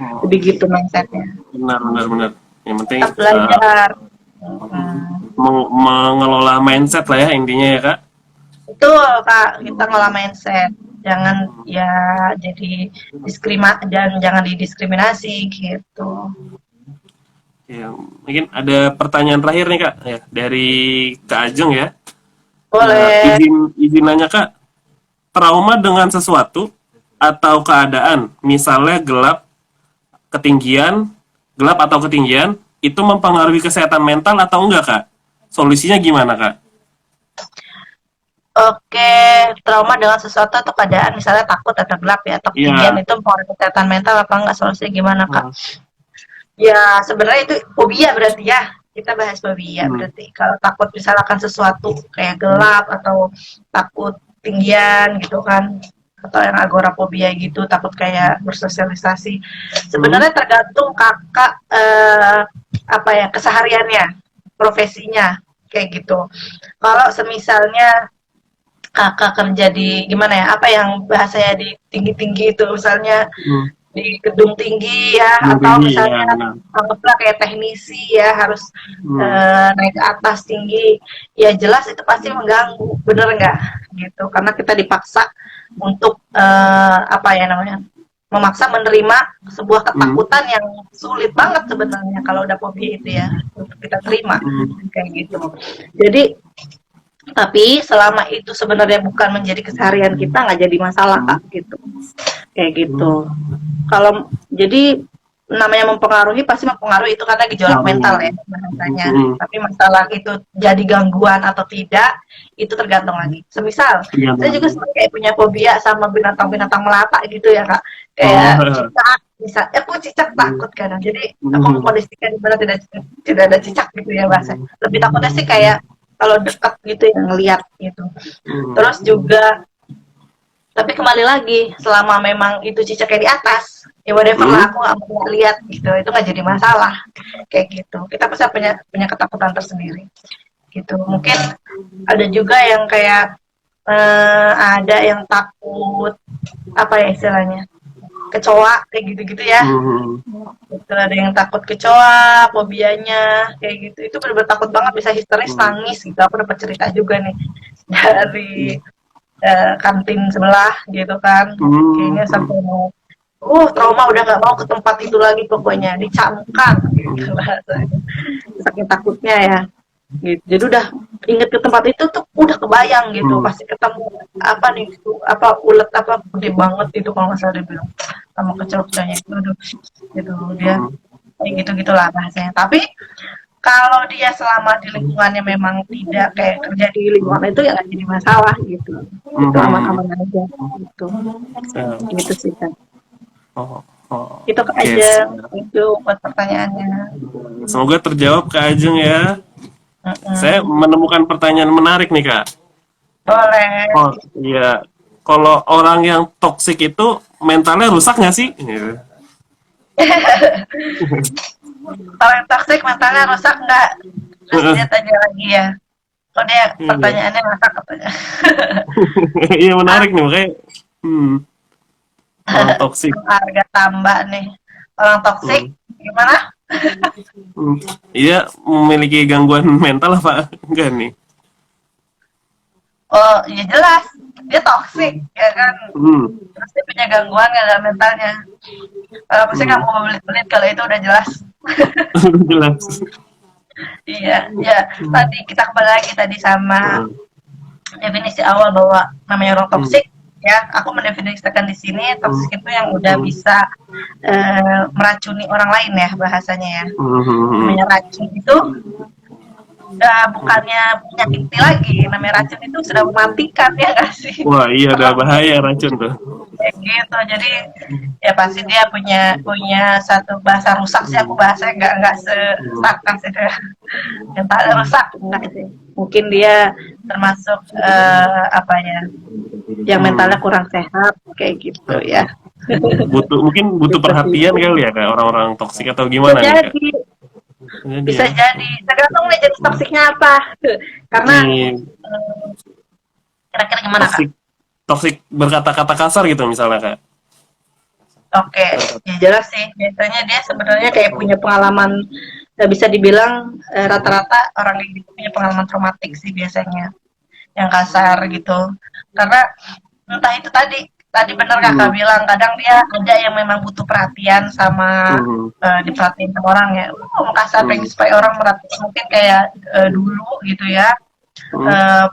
oh, Lebih gitu mindsetnya. benar benar benar. Yang penting Tetap belajar. mengelola mindset lah ya intinya ya Kak. Betul kak, kita ngolah mindset. Jangan ya jadi dan jangan didiskriminasi gitu. Ya, mungkin ada pertanyaan terakhir nih Kak ya dari Kak Ajeng ya. Boleh. Izin izin nanya Kak, trauma dengan sesuatu atau keadaan, misalnya ketinggian, gelap atau ketinggian, itu mempengaruhi kesehatan mental atau enggak Kak? Solusinya gimana Kak? Oke, trauma dengan sesuatu atau keadaan, misalnya takut atau gelap ya, atau ketinggian, Iya. itu mempengaruhi kesehatan mental apa enggak? Solusinya gimana, Kak? Ya, sebenarnya itu fobia berarti ya. Kita bahas fobia Hmm. berarti. Kalau takut misalkan sesuatu kayak gelap atau takut tinggian gitu kan. atau yang agorafobia gitu, takut kayak bersosialisasi. Hmm. Sebenarnya tergantung kakak apa ya kesehariannya, profesinya kayak gitu. Kalau semisalnya kakak kerja di gimana ya, apa yang bahasanya di tinggi-tinggi itu, misalnya Hmm. di gedung tinggi ya, Gedung atau tinggi ya misalnya benar. anggaplah kayak teknisi ya harus Hmm. naik ke atas tinggi, ya jelas itu pasti mengganggu, bener nggak gitu, karena kita dipaksa untuk apa ya namanya, memaksa menerima sebuah Hmm. ketakutan yang sulit banget sebenarnya kalau udah fobia itu ya untuk kita terima Hmm. kayak gitu. Jadi tapi selama itu sebenarnya bukan menjadi keseharian kita, nggak jadi masalah Hmm. kak gitu, kayak Hmm. gitu. Kalau jadi namanya mempengaruhi pasti mempengaruhi itu karena gejolak mental ya Hmm. bahasanya. Hmm. Tapi masalah itu jadi gangguan atau tidak itu tergantung lagi. Semisal Tergantung saya juga lagi. sebenarnya kayak punya fobia sama binatang-binatang melata gitu ya kak. Oh. Kayak cicak, bisa aku cicak Hmm. takut kadang. Jadi aku Hmm. mengkondisikan di mana tidak ada cicak gitu ya bahasa. Hmm. Lebih takutnya sih kayak kalau dekat gitu yang ngeliat gitu. Hmm. Terus juga tapi kembali lagi selama memang itu cicaknya di atas ya whatever Hmm. lah, aku nggak lihat gitu, itu nggak jadi masalah kayak gitu. Kita pasti punya ketakutan tersendiri gitu. Mungkin ada juga yang kayak ada yang takut apa ya istilahnya, kecoa kayak gitu-gitu ya. Hmm. Betul, ada yang takut kecoa, fobianya kayak gitu. Itu benar-benar takut banget, bisa histeris, Hmm. nangis gitu. Aku dapat cerita juga nih dari kantin sebelah gitu kan. Hmm. Kayaknya sampai mau trauma, udah nggak mau ke tempat itu lagi pokoknya, dicamkan gitu Hmm. bahasanya. Saking takutnya ya. Gitu. Jadi udah inget ke tempat itu tuh udah kebayang gitu, Hmm. pasti ketemu apa nih apa ulet apa gede banget itu kalau nggak salah dia bilang sama kecil-kecilnya itu, aduh gitu dia Hmm. kayak gitu gitulah bahasanya. Tapi kalau dia selama di lingkungannya memang tidak kayak kerja di lingkungan itu ya nggak jadi masalah gitu, itu Hmm. aman-aman aja gitu, Hmm. gitu sih kan. Oh, oh, Itu oke. aja itu buat pertanyaannya. Semoga terjawab Kak Ajeng ya. Saya Mm-mm. menemukan pertanyaan menarik nih Kak. Boleh. Oh iya, kalau orang yang toksik itu mentalnya rusak nggak sih? Gitu. Kalau yang toxic mentalnya rusak nggak? Terus dia tanya lagi ya. Kok dia Iya, pertanyaannya rusak katanya. iya menarik nih makanya. Hmm, orang toksik. Harga tambah nih. Orang toxic Hmm, gimana? hmm. Iya memiliki gangguan mental apa enggak nih? Oh, ya jelas. Dia toxic, Hmm, ya kan? hmm, Terus dia punya gangguan nggak dalam mentalnya. Kalau aku sih nggak hmm. mau belit-belit kalau itu udah jelas. Jelas. Iya, ya. Hmm, Tadi kita kembali lagi tadi sama hmm, definisi awal bahwa namanya orang hmm, toksik ya, aku mendefinisikan di sini hmm, toksik itu yang udah hmm, bisa meracuni orang lain ya bahasanya ya. hmm, hmm, Namanya racun itu bukannya menyakiti lagi, namanya racun itu sudah mematikan ya nggak sih? wah iya udah bahaya racun tuh. Kayak gitu. Jadi ya pasti dia punya punya satu bahasa rusak sih, aku Hmm, bahasanya nggak hmm, sarkas itu ya. Mentalnya hmm, rusak enggak sih? Mungkin dia termasuk apa ya? Yang mentalnya hmm. kurang sehat kayak gitu ya. Butuh mungkin butuh Gitu sih. perhatian kali ya kayak orang-orang toksik atau Bisa gimana nih kak? jadi, Jadi bisa ya. jadi. Tergantung nih jenis toksiknya apa. Karena Nih kira-kira gimana kak? toksik toksik berkata-kata kasar gitu misalnya kak. Oke, ya jelas sih. Biasanya dia sebenarnya kayak punya pengalaman, bisa dibilang rata-rata orang kayak gitu punya pengalaman traumatik sih biasanya, yang kasar gitu. Karena entah itu tadi benar kakak Hmm, bilang, kadang dia ada yang memang butuh perhatian sama hmm, diperhatiin sama orang ya. Mau kasar pengen hmm, supaya orang merhatiin, mungkin kayak dulu gitu ya. hmm, eh,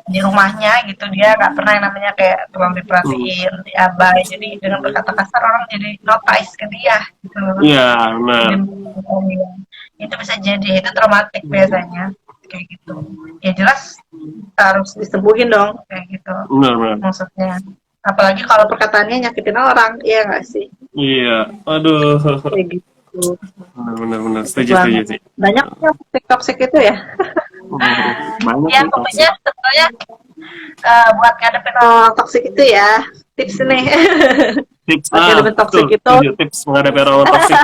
di rumahnya gitu dia nggak pernah yang namanya kayak kurang hmm. diperhatiin, diabai, jadi dengan berkata kasar orang jadi notice ke dia gitu loh. Iya benar. Jadi itu bisa jadi itu traumatik biasanya kayak gitu. Ya jelas harus disembuhin dong kayak gitu Benar benar. maksudnya. Apalagi kalau perkataannya nyakitin orang, iya nggak sih? Iya. Aduh. Kayak gitu. Benar benar benar. Itu Setuju setuju banget. sih. Banyak yang toxic itu ya. Hmm, banyak Ya sih toksik. pokoknya sebenarnya buat ngadepin orang toxic itu ya tips nih. Tips, Manajemen toxic betul, itu, setuju. Tips menghadapi orang toksik.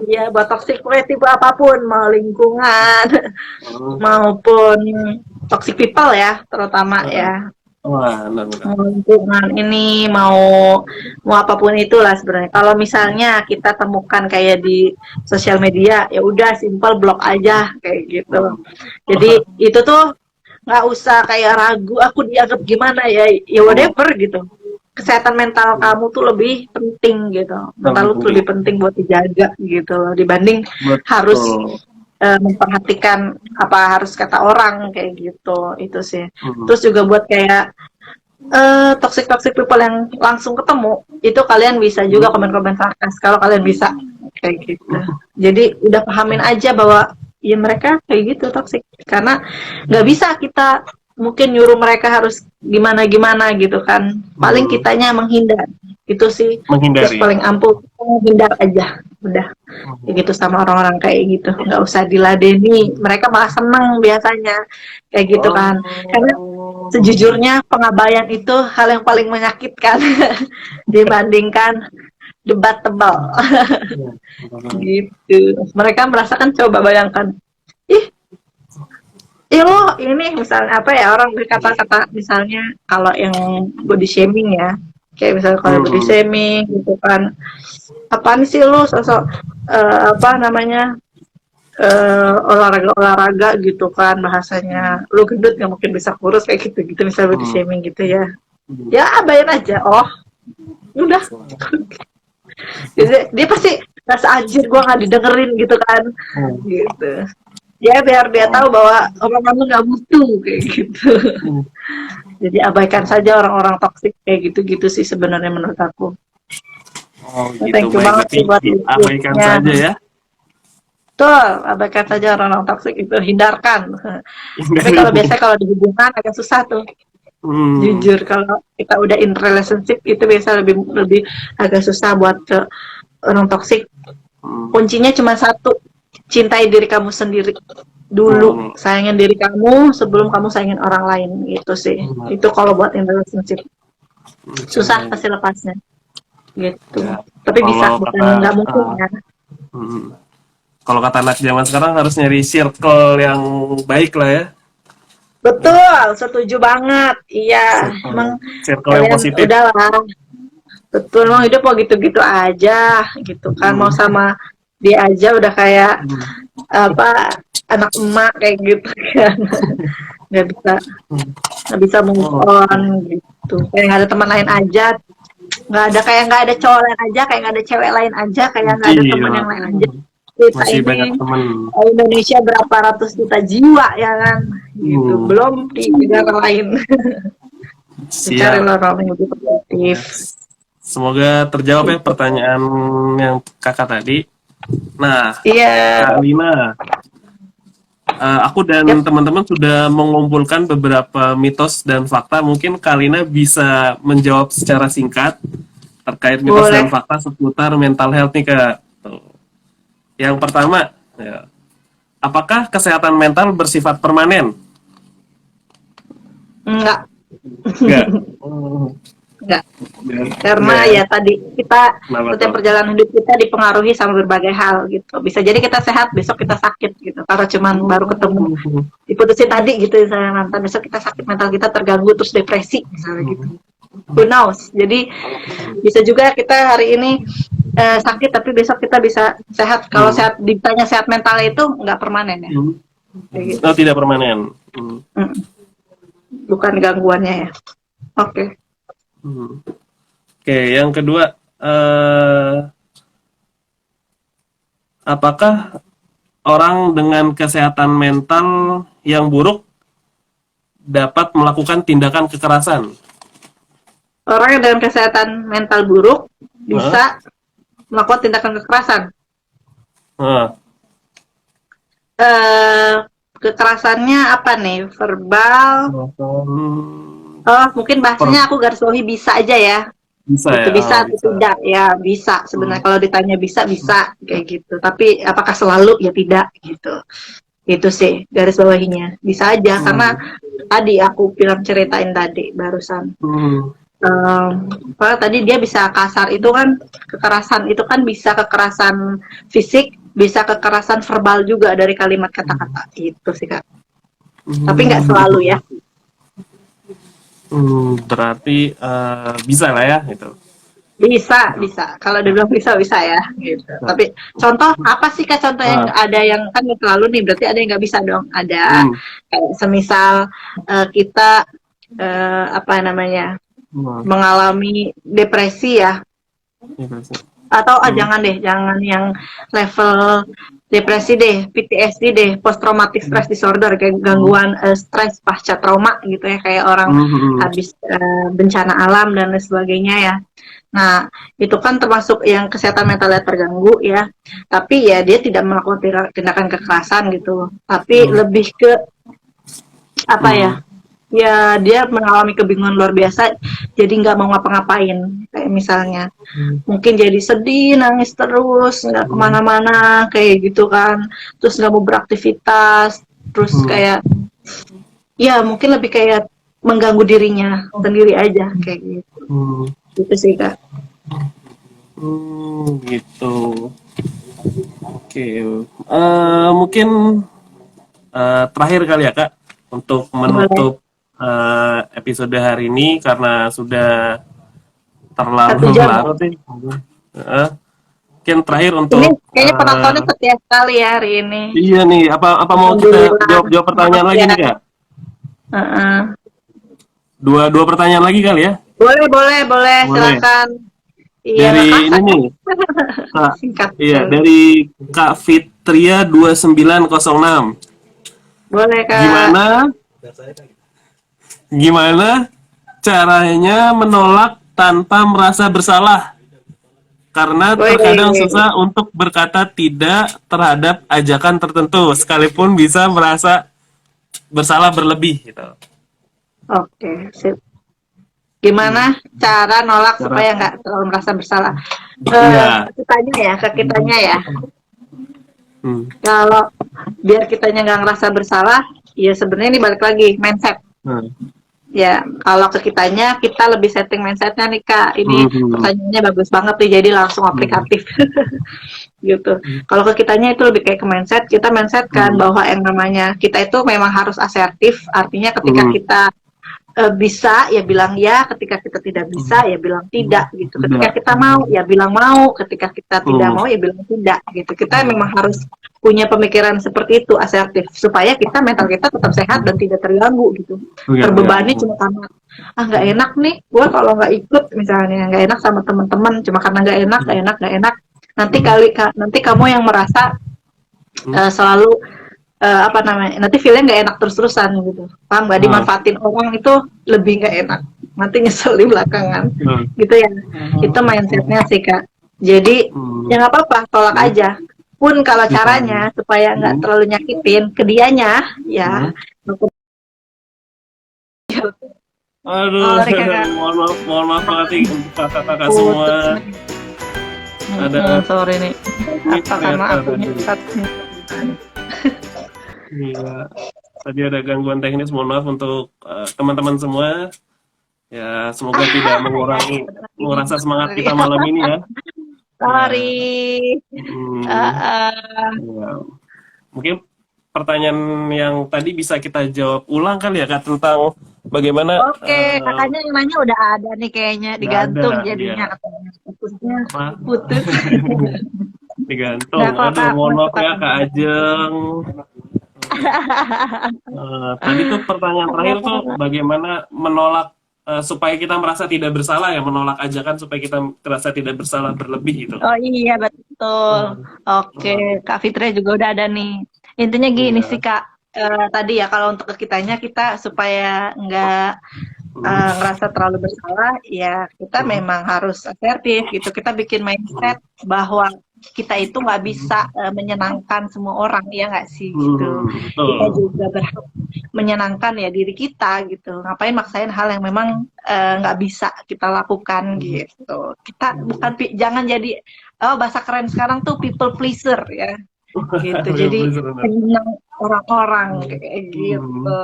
ya buat toxic tipe apapun, mau lingkungan Hmm. maupun toxic people ya, terutama Heeh. ya. Wah, benar-benar. Mau lingkungan ini, mau apapun itulah sebenarnya. Kalau misalnya kita temukan kayak di sosial media, ya udah simple blok aja kayak gitu. Hmm. Jadi itu tuh nggak usah kayak ragu aku dianggap gimana ya, ya whatever gitu. Kesehatan mental kamu tuh lebih penting gitu. Mental Lebih lu tuh penting. lebih penting buat dijaga gitu loh, dibanding harus Betul. memperhatikan apa harus kata orang kayak gitu. Itu sih. Hmm. Terus juga buat kayak toxic toxic people yang langsung ketemu, itu kalian bisa juga komen-komen sarkas kalau kalian bisa kayak gitu. Jadi udah pahamin aja bahwa ya mereka kayak gitu toxic, karena nggak bisa kita mungkin nyuruh mereka harus gimana gimana gitu kan. Paling Hmm. kitanya menghindar itu sih. Terus Menghindari. paling ampuh kita menghindar aja udah kayak gitu sama orang-orang kayak gitu, nggak usah diladeni, mereka malah seneng biasanya kayak gitu kan. Karena Oh. sejujurnya pengabaian itu hal yang paling menyakitkan dibandingkan debat tebal. Gitu. Mereka merasakan, coba bayangkan. Ih, lo ini misalnya apa ya, orang berkata-kata misalnya kalau yang body shaming ya. Kayak misalnya kalau body Hmm. shaming gitu kan. Apaan sih lo sosok apa namanya? Olahraga gitu kan bahasanya, lu gendut nggak mungkin bisa kurus kayak gitu gitu, misalnya body Hmm. shaming gitu ya. Ya abain aja, oh udah. Dia pasti rasa anjir gue nggak didengerin gitu kan, Hmm. gitu ya, biar dia tahu bahwa orang-orang lu nggak butuh kayak gitu. Hmm. Jadi abaikan saja orang-orang toksik kayak gitu-gitu sih sebenarnya menurut aku. Oh gitu, Thank you baik. banget Berarti sih buat abaikan tips-nya. saja ya. Betul, abaikan saja orang-orang toksik itu, hindarkan. Tapi kalau biasanya kalau di hubungan agak susah tuh. Hmm. Jujur kalau kita udah in relationship itu biasa lebih lebih agak susah buat ke orang toksik. Hmm. Kuncinya cuma satu, cintai diri kamu sendiri dulu, sayangin diri kamu sebelum kamu sayangin orang lain, gitu sih. Itu kalau buat in relationship susah pasti lepasnya gitu Ya. tapi bisa, Kalau bukan kata nggak mungkin ya. kalau kata anak zaman sekarang harus nyari circle yang baik lah ya. Betul, setuju banget. Iya, emang Circle yang kalian positif. udahlah. Betul, emang hidup mau gitu-gitu aja, gitu kan. Mau sama dia aja udah kayak apa, anak emak kayak gitu kan. Nggak bisa, nggak bisa move on gitu. Kayak nggak ada teman lain aja, nggak ada cowok lain aja, kayak nggak ada cewek lain aja, kayak nggak ada teman Gila. yang lain aja. Kita Masih ini banyak teman. Indonesia berapa ratus juta jiwa ya kan, gitu. Belum di negara lain. Cari Siap. orang yang lebih positif. Semoga terjawab ya pertanyaan yang kakak tadi. Nah, Iya. Kak Lina, aku dan teman-teman sudah mengumpulkan beberapa mitos dan fakta. Mungkin Kak Lina bisa menjawab secara singkat terkait mitos dan fakta seputar mental health nih Kak. Yang pertama, ya, apakah kesehatan mental bersifat permanen? Enggak. Enggak. Karena ya tadi kita setiap perjalanan hidup kita dipengaruhi sama berbagai hal gitu. Bisa jadi kita sehat, besok kita sakit gitu. Karena cuman baru ketemu diputusin tadi gitu misalnya mantan, besok kita sakit, mental kita terganggu terus depresi misalnya gitu. Who knows? Jadi bisa juga kita hari ini sakit tapi besok kita bisa sehat. Kalau sehat, ditanya sehat mental itu nggak permanen ya. Gitu. Oh, tidak permanen. Bukan gangguannya ya. Oke. Oke, yang kedua, apakah orang dengan kesehatan mental yang buruk dapat melakukan tindakan kekerasan? Orang yang dengan kesehatan mental buruk bisa melakukan tindakan kekerasan. Kekerasannya apa nih? Verbal? Oh, mungkin bahasanya aku garis bawahi bisa aja ya. Bisa gitu, ya? bisa atau tidak ya, bisa sebenarnya. Kalau ditanya bisa kayak gitu, tapi apakah selalu ya tidak gitu. Itu sih garis bawahinya, bisa aja karena tadi aku bilang ceritain tadi barusan Apa tadi dia bisa kasar itu kan, kekerasan itu kan bisa kekerasan fisik, bisa kekerasan verbal juga dari kalimat kata-kata itu sih Kak. Tapi nggak Gitu. selalu ya. Berarti bisa lah ya itu. Bisa, bisa. Kalau dibilang bisa, bisa ya. Gitu. Nah, Tapi contoh apa sih Kak contoh yang ah, ada yang kan nggak selalu nih, berarti ada yang nggak bisa dong. Ada hmm, kayak semisal kita apa namanya hmm, mengalami depresi ya, gitu sih. atau Hmm, jangan deh, jangan yang level depresi deh, PTSD deh, post traumatic hmm, stress disorder, kayak hmm, gangguan stres pasca trauma gitu ya, kayak orang hmm, hmm, habis bencana alam dan lain sebagainya ya. Nah, itu kan termasuk yang kesehatan mentalnya terganggu ya. Tapi ya dia tidak melakukan tindakan kekerasan gitu. Tapi hmm, lebih ke apa ya? hmm, Ya dia mengalami kebingungan luar biasa, jadi nggak mau ngapa-ngapain. Kayak misalnya hmm, mungkin jadi sedih, nangis terus, nggak hmm, kemana-mana, kayak gitu kan. Terus nggak mau beraktivitas, terus hmm, kayak, ya mungkin lebih kayak mengganggu dirinya sendiri aja, kayak gitu. hmm, Gitu sih, Kak. gitu. Oke, mungkin terakhir kali ya Kak untuk Boleh. menutup episode hari ini karena sudah Satu terlalu jam. larut nih. Eh, Mungkin terakhir Ini untuk kayaknya penontonnya setia sekali ya hari ini. iya nih, apa mau kita Alhamdulillah. jawab Maaf pertanyaan lagi ya. nih Kak? Heeh. Dua pertanyaan lagi kali ya? Boleh, boleh, boleh. Boleh. Silakan. Iya, nggak Dari kerasa ini kan? nih, Kak. Singkat Iya, sekali. dari Kak Fitria 2906. Boleh, Kak. Gimana gimana caranya menolak tanpa merasa bersalah? Karena terkadang Wih. susah untuk berkata tidak terhadap ajakan tertentu, sekalipun bisa merasa bersalah berlebih gitu. Oke, sip. Hmm. Gimana cara nolak Cara supaya nggak terlalu merasa bersalah? iya. Ke kitanya ya. Hmm. Kalau biar kitanya nggak ngerasa bersalah, ya sebenarnya ini balik lagi mindset. Hmm. Ya, kalau ke kitanya, kita lebih setting mindsetnya nih Kak. Ini Hmm. pertanyaannya bagus banget nih, jadi langsung Hmm. aplikatif gitu. Kalau ke kitanya itu lebih kayak ke mindset, kita mindset kan Hmm. bahwa yang namanya kita itu memang harus asertif, artinya ketika Hmm. kita bisa ya bilang ya, ketika kita tidak bisa ya bilang tidak gitu. Ketika Tidak. kita mau ya bilang mau, ketika kita tidak Hmm. mau ya bilang tidak gitu. Kita memang harus punya pemikiran seperti itu, asertif, supaya kita mental kita tetap sehat dan tidak terganggu gitu. Iya, iya. Terbebani cuma karena nggak enak nih, gue kalau nggak ikut misalnya nggak enak sama teman-teman, cuma karena nggak enak. Nanti kamu yang merasa Hmm. selalu apa namanya, nanti feelnya nggak enak terus-terusan gitu, paham nggak, Nah, dimanfaatin orang itu lebih nggak enak, nanti nyesel di belakangan nah. gitu ya. Itu mindsetnya sih Kak, jadi Hmm. ya nggak apa-apa, tolak Hmm. aja pun kalau Gitu. caranya supaya nggak Hmm. terlalu nyakitin ke dianya ya. Hmm. Aduh, Sorry Kakak, mohon maaf banget nih untuk kakak-kakak semua. putus nih. Ada Sorry nih, ini apa karena ternyata aku tadi. nyetat nih. Iya, tadi ada gangguan teknis. Mohon maaf untuk teman-teman semua. Ya, semoga tidak Ini mengurangi semangat sorry. kita malam ini ya. Ya, Sorry. hmm, ya. Mungkin pertanyaan yang tadi bisa kita jawab ulang kali ya Kak tentang bagaimana Oke, kakaknya yang nanya udah ada nih kayaknya, nggak ada digantung dia jadinya katanya. Putusnya apa putus. digantung. Nggak kok Aduh, kak, mohon maaf suka ya Kak teman. Ajeng. Tadi tuh pertanyaan terakhir tuh bagaimana menolak supaya kita merasa tidak bersalah ya, menolak ajakan supaya kita merasa tidak bersalah berlebih gitu. Oh iya betul. Hmm. Oke, Kak Fitri juga udah ada nih. Intinya gini sih Iya. Kak, tadi ya kalau untuk ke kitanya, kita supaya nggak Hmm. ngerasa terlalu bersalah, ya kita Hmm. memang harus asertif gitu. Kita bikin mindset bahwa kita itu nggak bisa menyenangkan semua orang, ya nggak sih gitu. Kita Betul. juga berhak menyenangkan ya diri kita gitu. Ngapain maksain hal yang memang nggak bisa kita lakukan gitu. Kita bukan jangan jadi, oh bahasa keren sekarang tuh people pleaser ya gitu. Jadi Betul, benar. senang orang-orang kayak Hmm. gitu.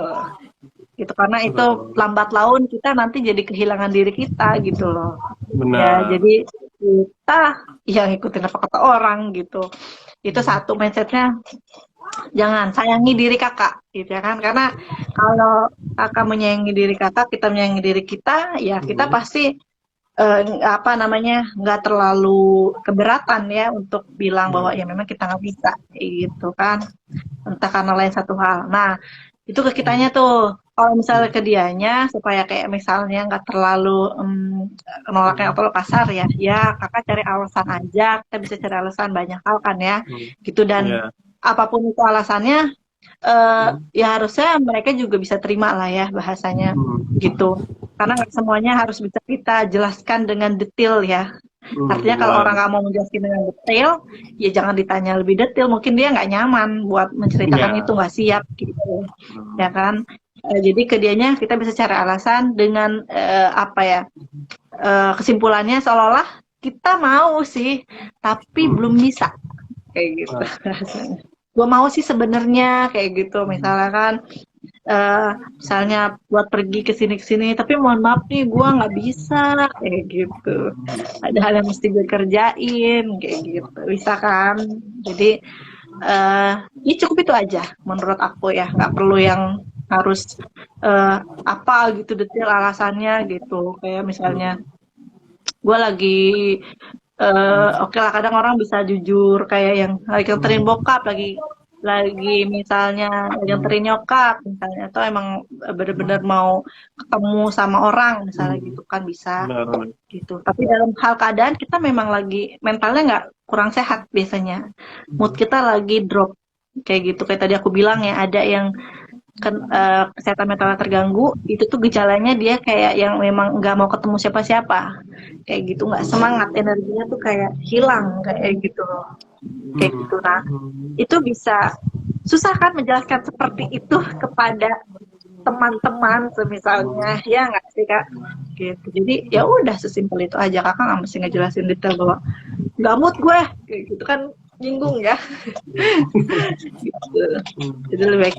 gitu, karena itu Betul. lambat laun kita nanti jadi kehilangan diri kita gitu loh ya. Benar. Jadi kita yang ikutin apa kata orang gitu, itu satu mindsetnya. Jangan sayangi diri kakak gitu ya kan, karena kalau kakak menyayangi diri kakak, kita menyayangi diri kita, ya kita Hmm. pasti apa namanya, nggak terlalu keberatan ya untuk bilang bahwa ya memang kita nggak bisa gitu kan, entah karena lain satu hal. Nah itu ke kitanya tuh, kalau misalnya ke dianya supaya kayak misalnya nggak terlalu nolaknya atau kasar ya, ya kakak cari alasan aja, kita bisa cari alasan banyak hal kan ya gitu. Dan Ya. apapun itu alasannya, ya harusnya mereka juga bisa terima lah ya bahasanya gitu. Karena nggak semuanya harus bisa kita jelaskan dengan detail ya. Artinya kalau orang Benar. nggak mau menjelaskan dengan detail, ya jangan ditanya lebih detail. Mungkin dia nggak nyaman buat menceritakan itu, Ya. nggak siap gitu, ya kan? Jadi ke dianya kita bisa cari alasan dengan apa ya? Kesimpulannya seolah-olah kita mau sih, tapi belum bisa kayak gitu. Nah, Gue mau sih sebenarnya kayak gitu, misalnya kan misalnya buat pergi ke sini tapi mohon maaf nih gue nggak bisa kayak gitu, ada hal yang mesti gue kerjain kayak gitu, bisa kan. Jadi ya cukup itu aja menurut aku ya, nggak perlu yang harus apa gitu detail alasannya gitu. Kayak misalnya gue lagi oke lah, kadang orang bisa jujur kayak yang lagi nganterin bokap, lagi misalnya lagi nganterin nyokap misalnya, atau emang bener-bener mau ketemu sama orang misalnya gitu kan, bisa benar. gitu. Tapi dalam hal keadaan kita memang lagi mentalnya nggak kurang sehat biasanya, mood kita lagi drop kayak gitu, kayak tadi aku bilang ya, ada yang kesehatan mentalnya terganggu, itu tuh gejalanya dia kayak yang memang nggak mau ketemu siapa-siapa kayak gitu, nggak semangat, energinya tuh kayak hilang kayak gitu loh, kayak gitu. Nah itu bisa susah kan menjelaskan seperti itu kepada teman-teman semisalnya, ya nggak sih kak gitu. Jadi ya udah sesimpel itu aja, kakak nggak mesti ngejelasin detail bahwa nggak mood gue kayak gitu kan, nyinggung ya gitu. Jadi lebih baik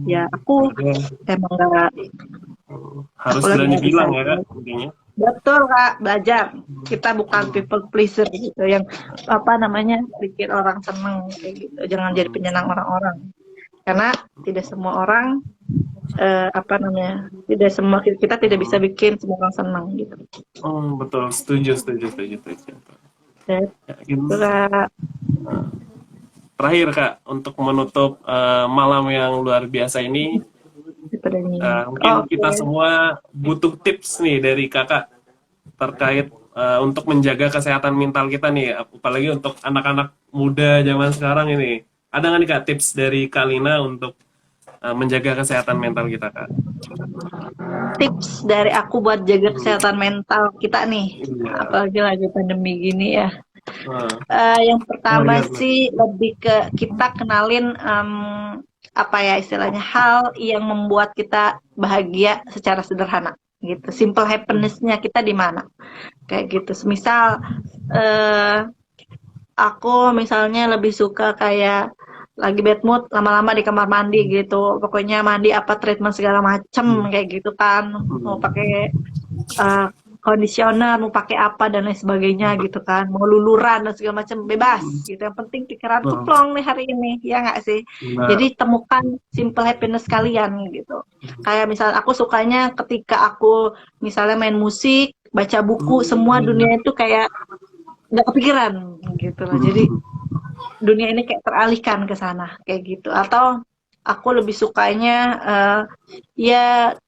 ya aku emang nggak, Harus aku lagi berani nggak bisa bilang ya gitu. kak intinya. Betul kak, belajar. Kita bukan people pleaser gitu yang apa namanya bikin orang seneng kayak gitu. Jangan jadi penyenang orang-orang. Karena tidak semua orang apa namanya, tidak semua, kita tidak bisa bikin semua orang senang gitu. Betul, setuju, setuju, setuju, setuju. Dan Ya, gitu. itu kak, Terakhir kak, untuk menutup malam yang luar biasa ini, daripada ini. mungkin Oke. kita semua butuh tips nih dari kakak terkait untuk menjaga kesehatan mental kita nih, apalagi untuk anak-anak muda zaman sekarang ini. Ada nggak nih kak tips dari Kak Lina untuk menjaga kesehatan mental kita kak? Tips dari aku buat jaga Hmm, kesehatan mental kita nih, Iya. apalagi lagi pandemi gini ya. Nah, Yang luar pertama biasa. sih lebih ke kita kenalin apa ya istilahnya, hal yang membuat kita bahagia secara sederhana gitu. Simple happiness-nya kita di mana? Kayak gitu. Misal eh, aku misalnya lebih suka kayak lagi bad mood, lama-lama di kamar mandi gitu. Pokoknya mandi apa treatment segala macem kayak gitu kan. Mau Hmm, pakai uh, conditioner, mau pakai apa dan lain sebagainya gitu kan, mau luluran dan segala macam, bebas gitu. Yang penting pikiranku nah, plong nih hari ini, ya nggak sih? benar. Jadi temukan simple happiness kalian gitu. Kayak misal aku sukanya ketika aku misalnya main musik, baca buku, semua dunia itu kayak nggak kepikiran gitu loh. Jadi dunia ini kayak teralihkan ke sana kayak gitu. Atau aku lebih sukanya ya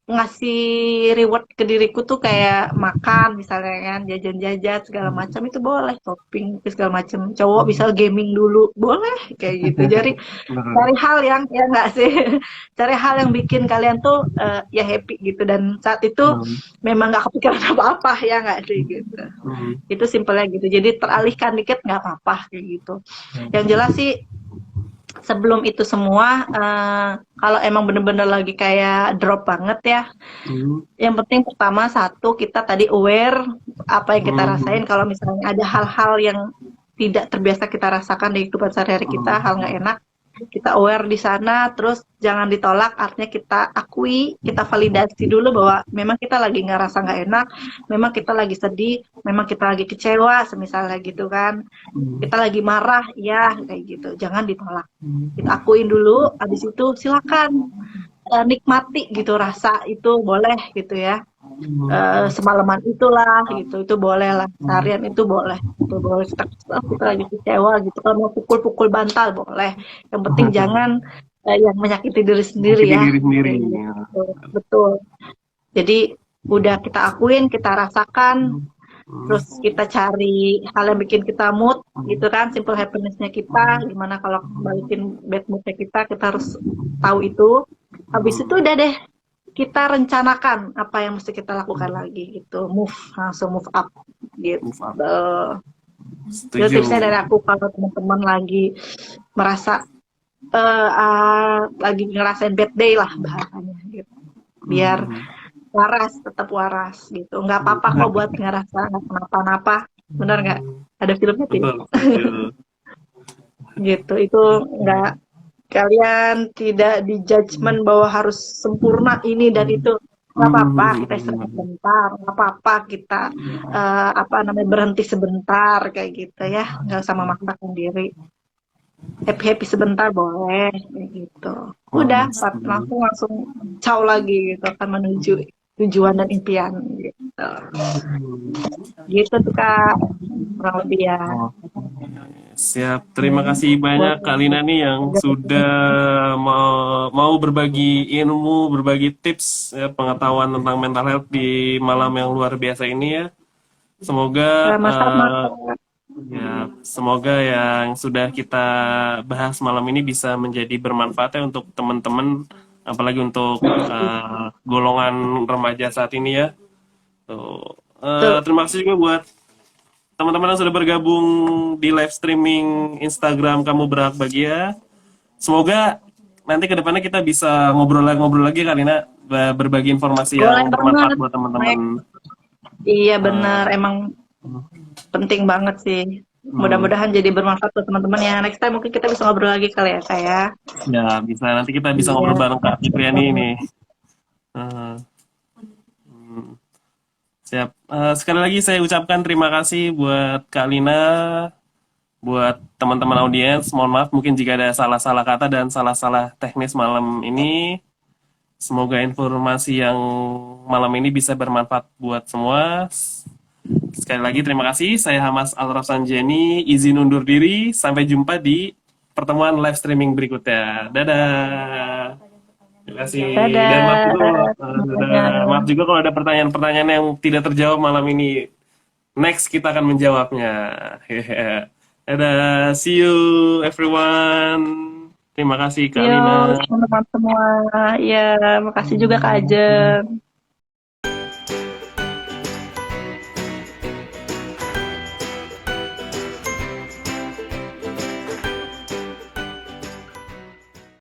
ngasih reward ke diriku tuh kayak makan misalnya kan, jajan-jajan segala macam itu boleh, shopping segala macam. Cowok bisa gaming dulu boleh kayak gitu. Jadi Benar. cari hal yang, ya enggak sih, cari hal yang bikin kalian tuh ya happy gitu, dan saat itu Hmm, memang nggak kepikiran apa-apa, ya nggak sih gitu. hmm, Itu simpelnya gitu, jadi teralihkan dikit nggak apa-apa kayak gitu. Yang jelas sih sebelum itu semua, kalau emang bener-bener lagi kayak drop banget ya, hmm, yang penting pertama satu, kita tadi aware apa yang kita rasain. hmm, Kalau misalnya ada hal-hal yang tidak terbiasa kita rasakan di kehidupan sehari-hari kita, hal nggak hmm, enak, kita aware di sana, terus jangan ditolak, artinya kita akui, kita validasi dulu bahwa memang kita lagi ngerasa nggak enak, memang kita lagi sedih, memang kita lagi kecewa, semisalnya gitu kan, kita lagi marah, ya kayak gitu, jangan ditolak, kita akuin dulu, habis itu silakan nikmati gitu rasa itu boleh gitu ya. Semalaman itulah gitu, itu boleh lah, seharian itu boleh kita lagi kecewa gitu kan, mau pukul-pukul bantal boleh, yang penting jangan yang menyakiti diri sendiri Menyakiti ya. diri sendiri. Gitu. Betul, jadi udah kita akuin, kita rasakan, terus kita cari hal yang bikin kita mood gitu kan, simple happiness-nya kita gimana, kalau balikin bad mood-nya kita harus tahu itu, habis itu udah deh kita rencanakan apa yang mesti kita lakukan lagi gitu, langsung move up gitu. Move up. Itu Setuju. tipsnya dari aku kalau teman-teman lagi merasa lagi ngerasain bad day lah bahasanya gitu, biar waras, tetap waras gitu, nggak apa-apa kok buat ngerasa nggak kenapa-napa, bener nggak, ada filmnya tuh Betul, setuju. gitu, itu nggak, kalian tidak di judgement bahwa harus sempurna ini dan itu, nggak apa-apa kita istirahat sebentar, nggak apa-apa kita berhenti sebentar kayak gitu ya, nggak usah memaksakan diri, happy sebentar boleh kayak gitu, udah langsung caw lagi gitu, akan menuju tujuan dan impian gitu. Gitu tuh Kak, kurang lebih ya. Siap, terima kasih banyak Kak Lina nih yang sudah mau berbagi ilmu, berbagi tips ya, pengetahuan tentang mental health di malam yang luar biasa ini ya. Semoga Sama-sama. ya, semoga yang sudah kita bahas malam ini bisa menjadi bermanfaat ya untuk teman-teman, apalagi untuk golongan remaja saat ini ya. Tuh. Terima kasih juga buat teman-teman yang sudah bergabung di live streaming Instagram Kamu Berhak Bahagia. Semoga nanti ke depannya kita bisa ngobrol lagi Karina, berbagi informasi yang bermanfaat buat teman-teman. Iya benar, emang penting banget sih. Mudah-mudahan jadi bermanfaat buat teman-teman ya. Next time mungkin kita bisa ngobrol lagi kali ya Kak ya. Ya, bisa nanti kita bisa ngobrol bareng Kak Fitriani ini. Siap. Sekali lagi saya ucapkan terima kasih buat Kak Lina, buat teman-teman audiens. Mohon maaf mungkin jika ada salah-salah kata dan salah-salah teknis malam ini. Semoga informasi yang malam ini bisa bermanfaat buat semua. Sekali lagi terima kasih. Saya Hamas Al-Rafsanjani, izin undur diri. Sampai jumpa di pertemuan live streaming berikutnya. Dadah. Terima kasih. Dadah. Dan maaf juga kalau ada pertanyaan-pertanyaan yang tidak terjawab malam ini. Next kita akan menjawabnya. Dadah. See you everyone. Terima kasih Kak Lina. Teman-teman semua. Ya, makasih juga Kak Ajeng.